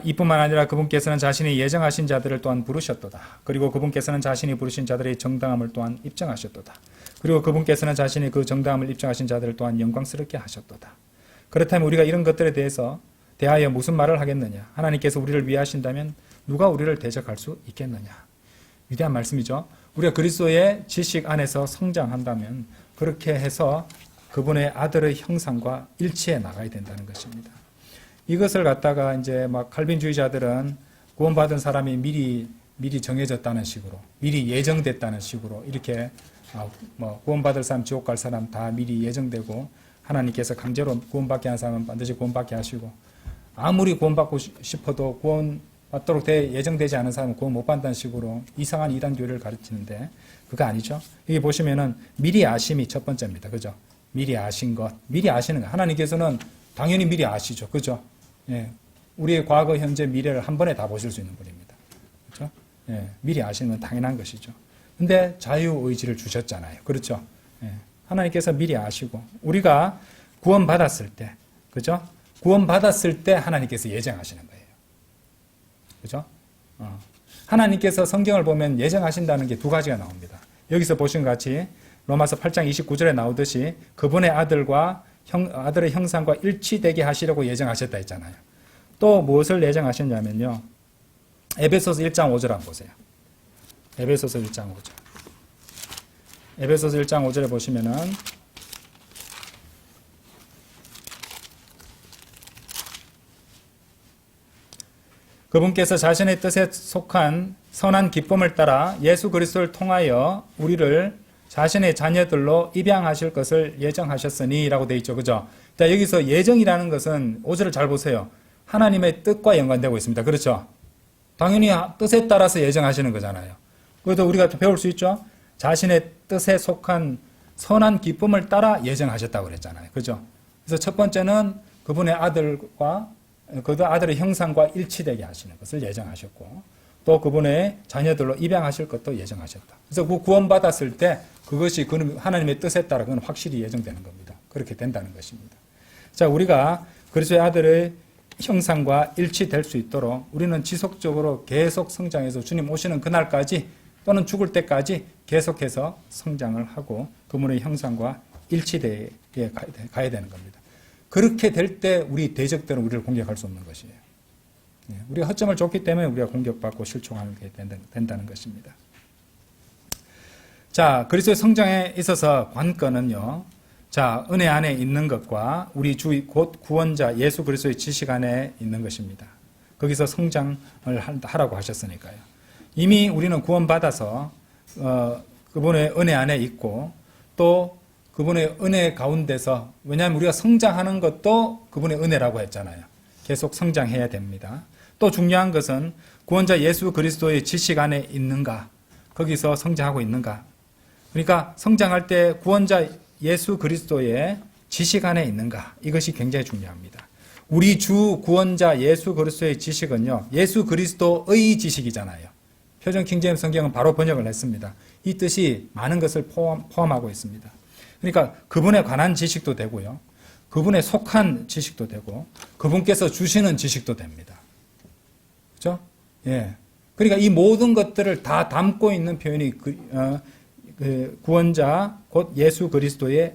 이뿐만 아니라 그분께서는 자신이 예정하신 자들을 또한 부르셨도다. 그리고 그분께서는 자신이 부르신 자들의 정당함을 또한 입증하셨도다. 그리고 그분께서는 자신이 그 정당함을 입증하신 자들을 또한 영광스럽게 하셨도다. 그렇다면 우리가 이런 것들에 대하여 무슨 말을 하겠느냐? 하나님께서 우리를 위하신다면 누가 우리를 대적할 수 있겠느냐? 위대한 말씀이죠. 우리가 그리스도의 지식 안에서 성장한다면 그렇게 해서 그분의 아들의 형상과 일치해 나가야 된다는 것입니다. 이것을 갖다가 이제 막 칼빈주의자들은 구원받은 사람이 미리 미리 정해졌다는 식으로, 미리 예정됐다는 식으로 이렇게 뭐 구원받을 사람, 지옥 갈 사람 다 미리 예정되고 하나님께서 강제로 구원받게 하는 사람은 반드시 구원받게 하시고 아무리 구원받고 싶어도 구원받도록 예정되지 않은 사람은 구원 못 받는 식으로 이상한 이단 교리를 가르치는데 그거 아니죠. 여기 보시면은 미리 아심이 첫 번째입니다. 그죠? 미리 아신 것, 미리 아시는 것. 하나님께서는 당연히 미리 아시죠. 그죠? 예. 우리의 과거, 현재, 미래를 한 번에 다 보실 수 있는 분입니다. 그죠? 예. 미리 아시는 건 당연한 것이죠. 근데 자유의지를 주셨잖아요. 그렇죠? 예. 하나님께서 미리 아시고, 우리가 구원받았을 때, 그죠? 구원받았을 때 하나님께서 예정하시는 거예요. 그죠? 하나님께서 성경을 보면 예정하신다는 게 두 가지가 나옵니다. 여기서 보신 것 같이 로마서 8장 29절에 나오듯이 그분의 아들의 형상과 일치되게 하시려고 예정하셨다 했잖아요. 또 무엇을 예정하셨냐면요. 에베소서 1장 5절 한번 보세요. 에베소서 1장 5절. 에베소서 1장 5절에 보시면은 그분께서 자신의 뜻에 속한 선한 기쁨을 따라 예수 그리스도를 통하여 우리를 자신의 자녀들로 입양하실 것을 예정하셨으니 라고 되어 있죠. 그죠? 자, 여기서 예정이라는 것은 5절을 잘 보세요. 하나님의 뜻과 연관되고 있습니다. 그렇죠? 당연히 뜻에 따라서 예정하시는 거잖아요. 그래도 우리가 배울 수 있죠? 자신의 뜻에 속한 선한 기쁨을 따라 예정하셨다고 그랬잖아요. 그죠? 그래서 첫 번째는 그분의 아들의 형상과 일치되게 하시는 것을 예정하셨고 또 그분의 자녀들로 입양하실 것도 예정하셨다. 그래서 그 구원받았을 때 그것이 하나님의 뜻에 따라 그건 확실히 예정되는 겁니다. 그렇게 된다는 것입니다. 자, 우리가 그리스도의 아들의 형상과 일치될 수 있도록 우리는 지속적으로 계속 성장해서 주님 오시는 그날까지 또는 죽을 때까지 계속해서 성장을 하고 그분의 형상과 일치되게 가야 되는 겁니다. 그렇게 될 때 우리 대적들은 우리를 공격할 수 없는 것이에요. 우리가 허점을 줬기 때문에 우리가 공격받고 실종하게 된다는 것입니다. 자, 그리스도의 성장에 있어서 관건은요. 자, 은혜 안에 있는 것과 우리 주 곧 구원자 예수 그리스도의 지식 안에 있는 것입니다. 거기서 성장을 하라고 하셨으니까요. 이미 우리는 구원받아서 그분의 은혜 안에 있고 또 그분의 은혜 가운데서 왜냐하면 우리가 성장하는 것도 그분의 은혜라고 했잖아요. 계속 성장해야 됩니다. 또 중요한 것은 구원자 예수 그리스도의 지식 안에 있는가 거기서 성장하고 있는가 그러니까 성장할 때 구원자 예수 그리스도의 지식 안에 있는가 이것이 굉장히 중요합니다. 우리 주 구원자 예수 그리스도의 지식은요. 예수 그리스도의 지식이잖아요. 표준 킹제임스 성경은 바로 번역을 했습니다. 이 뜻이 많은 것을 포함하고 있습니다. 그러니까 그분에 관한 지식도 되고요. 그분에 속한 지식도 되고 그분께서 주시는 지식도 됩니다. 그렇죠? 예. 그러니까 이 모든 것들을 다 담고 있는 표현이 구원자 곧 예수 그리스도의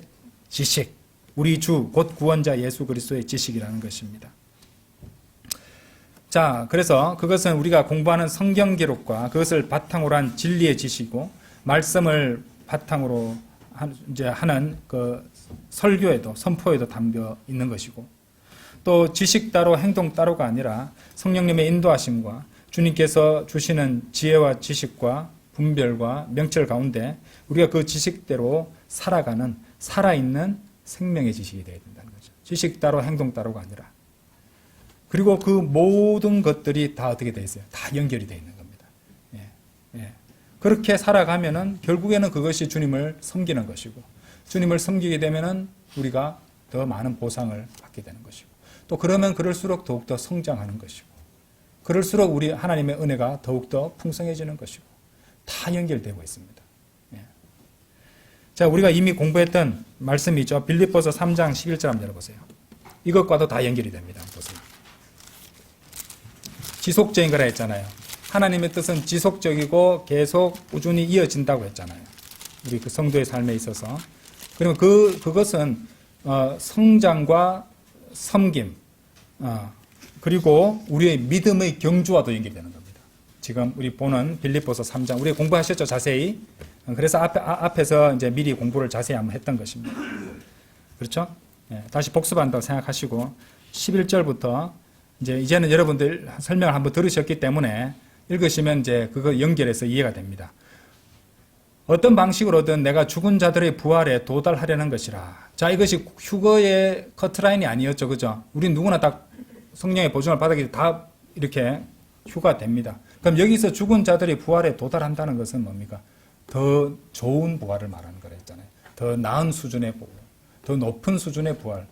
지식, 우리 주 곧 구원자 예수 그리스도의 지식이라는 것입니다. 자, 그래서 그것은 우리가 공부하는 성경 기록과 그것을 바탕으로 한 진리의 지식이고 말씀을 바탕으로 하는 그 설교에도 선포에도 담겨 있는 것이고 또 지식 따로 행동 따로가 아니라 성령님의 인도하심과 주님께서 주시는 지혜와 지식과 분별과 명철 가운데 우리가 그 지식대로 살아가는 살아있는 생명의 지식이 되어야 된다는 거죠. 지식 따로 행동 따로가 아니라 그리고 그 모든 것들이 다 어떻게 되어 있어요? 다 연결이 되어 있는 겁니다. 예, 예. 그렇게 살아가면은 결국에는 그것이 주님을 섬기는 것이고 주님을 섬기게 되면은 우리가 더 많은 보상을 받게 되는 것이고 또 그러면 그럴수록 더욱더 성장하는 것이고 그럴수록 우리 하나님의 은혜가 더욱더 풍성해지는 것이고 다 연결되고 있습니다. 예. 자, 우리가 이미 공부했던 말씀이죠. 빌립보서 3장 11절 한번 열어보세요. 이것과도 다 연결이 됩니다. 보세요. 지속적인 거라 했잖아요. 하나님의 뜻은 지속적이고 계속 꾸준히 이어진다고 했잖아요. 우리 그 성도의 삶에 있어서. 그러면 그것은 성장과 섬김 그리고 우리의 믿음의 경주와도 연결되는 겁니다. 지금 우리 보는 빌립보서 3장 우리 공부하셨죠 자세히. 그래서 앞에서 이제 미리 공부를 자세히 한번 했던 것입니다. 그렇죠? 네, 다시 복습한다고 생각하시고 11절부터 이제는 여러분들 설명을 한번 들으셨기 때문에 읽으시면 이제 그거 연결해서 이해가 됩니다. 어떤 방식으로든 내가 죽은 자들의 부활에 도달하려는 것이라. 자, 이것이 휴거의 커트라인이 아니었죠. 그죠? 우린 누구나 다 성령의 보증을 받았기 때문에 다 이렇게 휴가 됩니다. 그럼 여기서 죽은 자들의 부활에 도달한다는 것은 뭡니까? 더 좋은 부활을 말하는 거랬잖아요. 더 나은 수준의 부활, 더 높은 수준의 부활,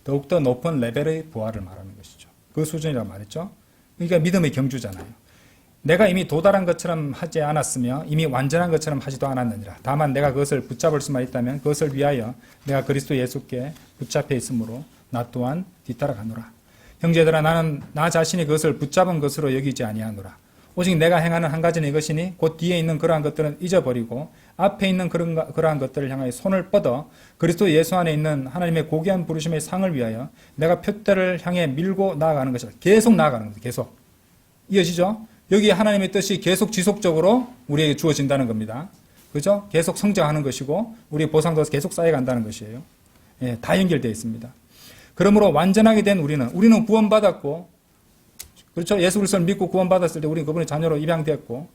더욱더 높은 레벨의 부활을 말하는 것이죠. 그 수준이라고 말했죠. 그러니까 믿음의 경주잖아요. 내가 이미 도달한 것처럼 하지 않았으며 이미 완전한 것처럼 하지도 않았느니라. 다만 내가 그것을 붙잡을 수만 있다면 그것을 위하여 내가 그리스도 예수께 붙잡혀 있으므로 나 또한 뒤따라가노라. 형제들아, 나는 나 자신이 그것을 붙잡은 것으로 여기지 아니하노라. 오직 내가 행하는 한 가지는 이것이니 곧 뒤에 있는 그러한 것들은 잊어버리고 앞에 있는 그러한 것들을 향하여 손을 뻗어 그리스도 예수 안에 있는 하나님의 고귀한 부르심의 상을 위하여 내가 표대를 향해 밀고 나아가는 것이다. 계속 나아가는 겁니다. 계속. 이어지죠? 여기 하나님의 뜻이 계속 지속적으로 우리에게 주어진다는 겁니다. 그죠? 계속 성장하는 것이고 우리의 보상도 계속 쌓여간다는 것이에요. 예, 다 연결되어 있습니다. 그러므로 완전하게 된 우리는 구원받았고, 그렇죠? 예수 그리스도를 믿고 구원받았을 때 우리는 그분의 자녀로 입양됐고,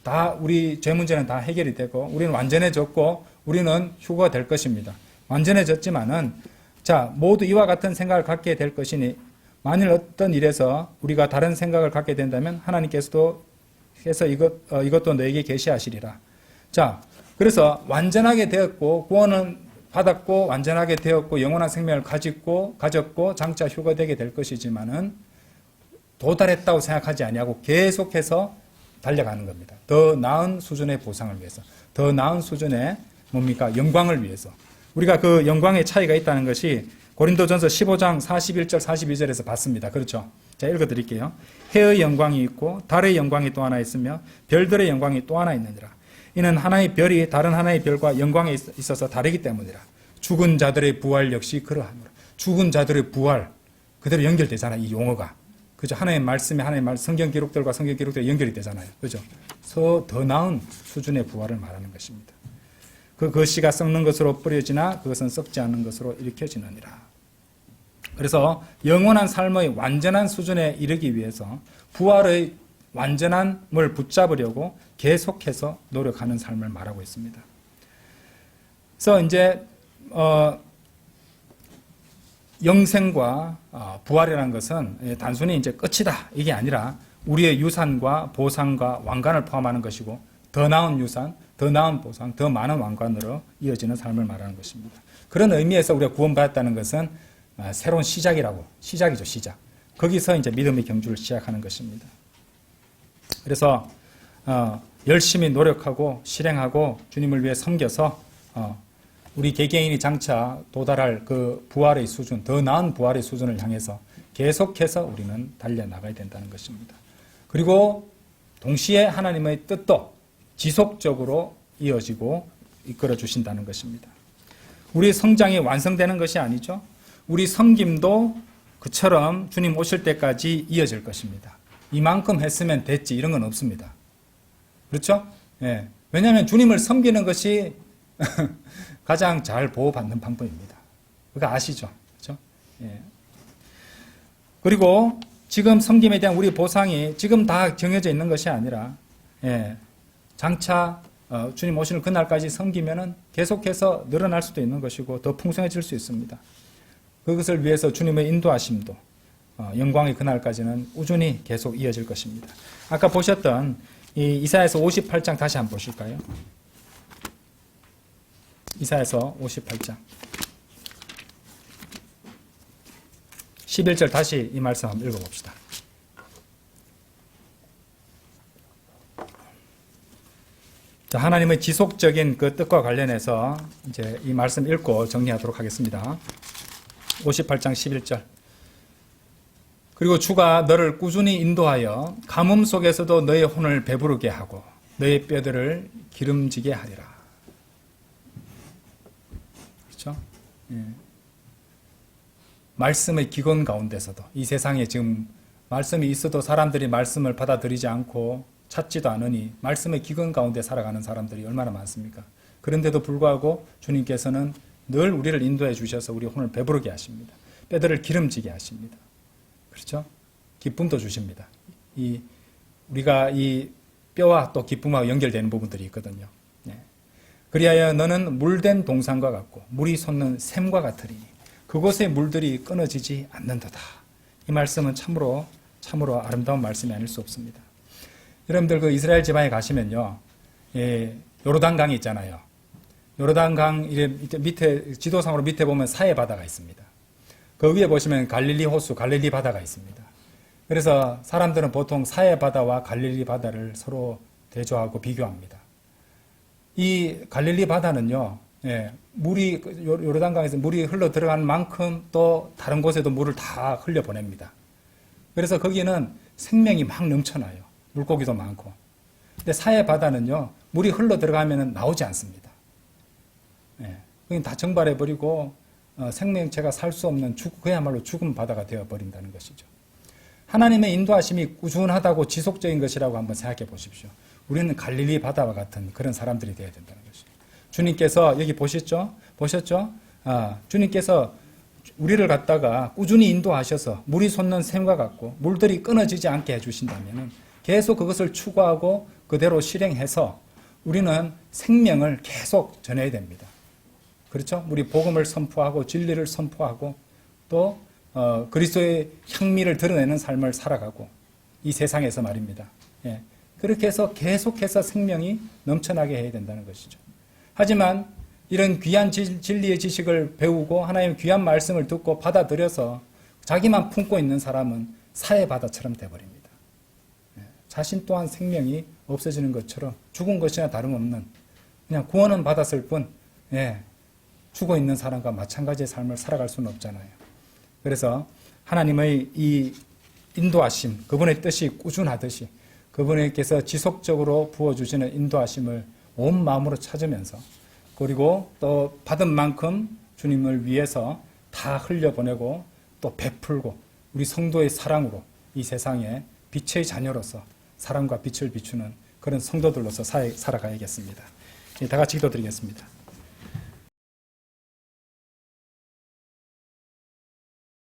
다 우리 죄 문제는 다 해결이 되고, 우리는 완전해졌고, 우리는 휴거가 될 것입니다. 완전해졌지만은, 자, 모두 이와 같은 생각을 갖게 될 것이니, 만일 어떤 일에서 우리가 다른 생각을 갖게 된다면 하나님께서도 이것도 너에게 계시하시리라. 자, 그래서 완전하게 되었고 구원은 받았고 완전하게 되었고 영원한 생명을 가졌고 장차 휴거되게 될 것이지만은 도달했다고 생각하지 아니하고 계속해서 달려가는 겁니다. 더 나은 수준의 보상을 위해서, 더 나은 수준의 뭡니까? 영광을 위해서. 우리가 그 영광의 차이가 있다는 것이 고린도전서 15장 41절 42절에서 봤습니다. 그렇죠? 제가 읽어드릴게요. 해의 영광이 있고 달의 영광이 또 하나 있으며 별들의 영광이 또 하나 있느니라. 이는 하나의 별이 다른 하나의 별과 영광에 있어서 다르기 때문이라. 죽은 자들의 부활 역시 그러하노라. 죽은 자들의 부활 그대로 연결되잖아요. 이 용어가. 그죠? 하나님의 말씀에 하나님의 말 성경 기록들과 성경 기록들이 연결이 되잖아요. 그죠? 더 나은 수준의 부활을 말하는 것입니다. 그 씨가 썩는 것으로 뿌려지나 그것은 썩지 않는 것으로 일으켜지느니라. 그래서 영원한 삶의 완전한 수준에 이르기 위해서 부활의 완전함을 붙잡으려고 계속해서 노력하는 삶을 말하고 있습니다. 그래서 이제 영생과 부활이라는 것은 단순히 이제 끝이다 이게 아니라 우리의 유산과 보상과 왕관을 포함하는 것이고 더 나은 유산, 더 나은 보상, 더 많은 왕관으로 이어지는 삶을 말하는 것입니다. 그런 의미에서 우리가 구원받았다는 것은 새로운 시작이죠, 시작. 거기서 이제 믿음의 경주를 시작하는 것입니다. 그래서 열심히 노력하고 실행하고 주님을 위해 섬겨서 우리 개개인이 장차 도달할 그 부활의 수준, 더 나은 부활의 수준을 향해서 계속해서 우리는 달려나가야 된다는 것입니다. 그리고 동시에 하나님의 뜻도 지속적으로 이어지고 이끌어 주신다는 것입니다. 우리 성장이 완성되는 것이 아니죠. 우리 섬김도 그처럼 주님 오실 때까지 이어질 것입니다. 이만큼 했으면 됐지 이런 건 없습니다. 그렇죠? 예. 왜냐하면 주님을 섬기는 것이 가장 잘 보호받는 방법입니다. 그거 아시죠? 그렇죠? 예. 그리고 지금 섬김에 대한 우리 보상이 지금 다 정해져 있는 것이 아니라 장차 주님 오시는 그날까지 섬기면은 계속해서 늘어날 수도 있는 것이고 더 풍성해질 수 있습니다. 그것을 위해서 주님의 인도하심도 영광의 그날까지는 꾸준히 계속 이어질 것입니다. 아까 보셨던 이 이사야서 58장 다시 한번 보실까요? 이사야서 58장 11절 다시 이 말씀 한번 읽어봅시다. 자, 하나님의 지속적인 그 뜻과 관련해서 이제 이 말씀 읽고 정리하도록 하겠습니다. 58장 11절. 그리고 주가 너를 꾸준히 인도하여 가뭄 속에서도 너의 혼을 배부르게 하고 너의 뼈들을 기름지게 하리라. 그렇죠? 예. 말씀의 기근 가운데서도 이 세상에 지금 말씀이 있어도 사람들이 말씀을 받아들이지 않고 찾지도 않으니 말씀의 기근 가운데 살아가는 사람들이 얼마나 많습니까? 그런데도 불구하고 주님께서는 늘 우리를 인도해 주셔서 우리 혼을 배부르게 하십니다. 뼈들을 기름지게 하십니다. 그렇죠? 기쁨도 주십니다. 이 우리가 이 뼈와 또 기쁨하고 연결되는 부분들이 있거든요. 예. 그리하여 너는 물된 동산과 같고 물이 솟는 샘과 같으리니 그곳의 물들이 끊어지지 않는도다. 이 말씀은 참으로 아름다운 말씀이 아닐 수 없습니다. 여러분들 그 이스라엘 지방에 가시면요, 예, 요르단강이 있잖아요. 요르단강 밑에 지도상으로 밑에 보면 사해 바다가 있습니다. 그 위에 보시면 갈릴리 호수, 갈릴리 바다가 있습니다. 그래서 사람들은 보통 사해 바다와 갈릴리 바다를 서로 대조하고 비교합니다. 이 갈릴리 바다는요, 예, 물이 요르단강에서 물이 흘러 들어가는 만큼 또 다른 곳에도 물을 다 흘려 보냅니다. 그래서 거기는 생명이 막 넘쳐나요. 물고기도 많고. 근데 사해 바다는요, 물이 흘러 들어가면 나오지 않습니다. 예, 그냥 다 증발해 버리고 생명체가 살 수 없는 그야말로 죽은 바다가 되어 버린다는 것이죠. 하나님의 인도하심이 꾸준하다고 지속적인 것이라고 한번 생각해 보십시오. 우리는 갈릴리 바다와 같은 그런 사람들이 되어야 된다는 것이죠. 주님께서 여기 보셨죠? 주님께서 우리를 갖다가 꾸준히 인도하셔서 물이 솟는 샘과 같고 물들이 끊어지지 않게 해주신다면 계속 그것을 추구하고 그대로 실행해서 우리는 생명을 계속 전해야 됩니다. 그렇죠? 우리 복음을 선포하고 진리를 선포하고 또 그리스도의 향미를 드러내는 삶을 살아가고 이 세상에서 말입니다. 예. 그렇게 해서 계속해서 생명이 넘쳐나게 해야 된다는 것이죠. 하지만 이런 귀한 진리의 지식을 배우고 하나님의 귀한 말씀을 듣고 받아들여서 자기만 품고 있는 사람은 사해 바다처럼 되어버립니다. 예. 자신 또한 생명이 없어지는 것처럼 죽은 것이나 다름없는 그냥 구원은 받았을 뿐 예. 죽어 있는 사람과 마찬가지의 삶을 살아갈 수는 없잖아요. 그래서 하나님의 이 인도하심, 그분의 뜻이 꾸준하듯이 그분께서 지속적으로 부어주시는 인도하심을 온 마음으로 찾으면서 그리고 또 받은 만큼 주님을 위해서 다 흘려보내고 또 베풀고 우리 성도의 사랑으로 이 세상에 빛의 자녀로서 사랑과 빛을 비추는 그런 성도들로서 살아가야겠습니다. 다 같이 기도드리겠습니다.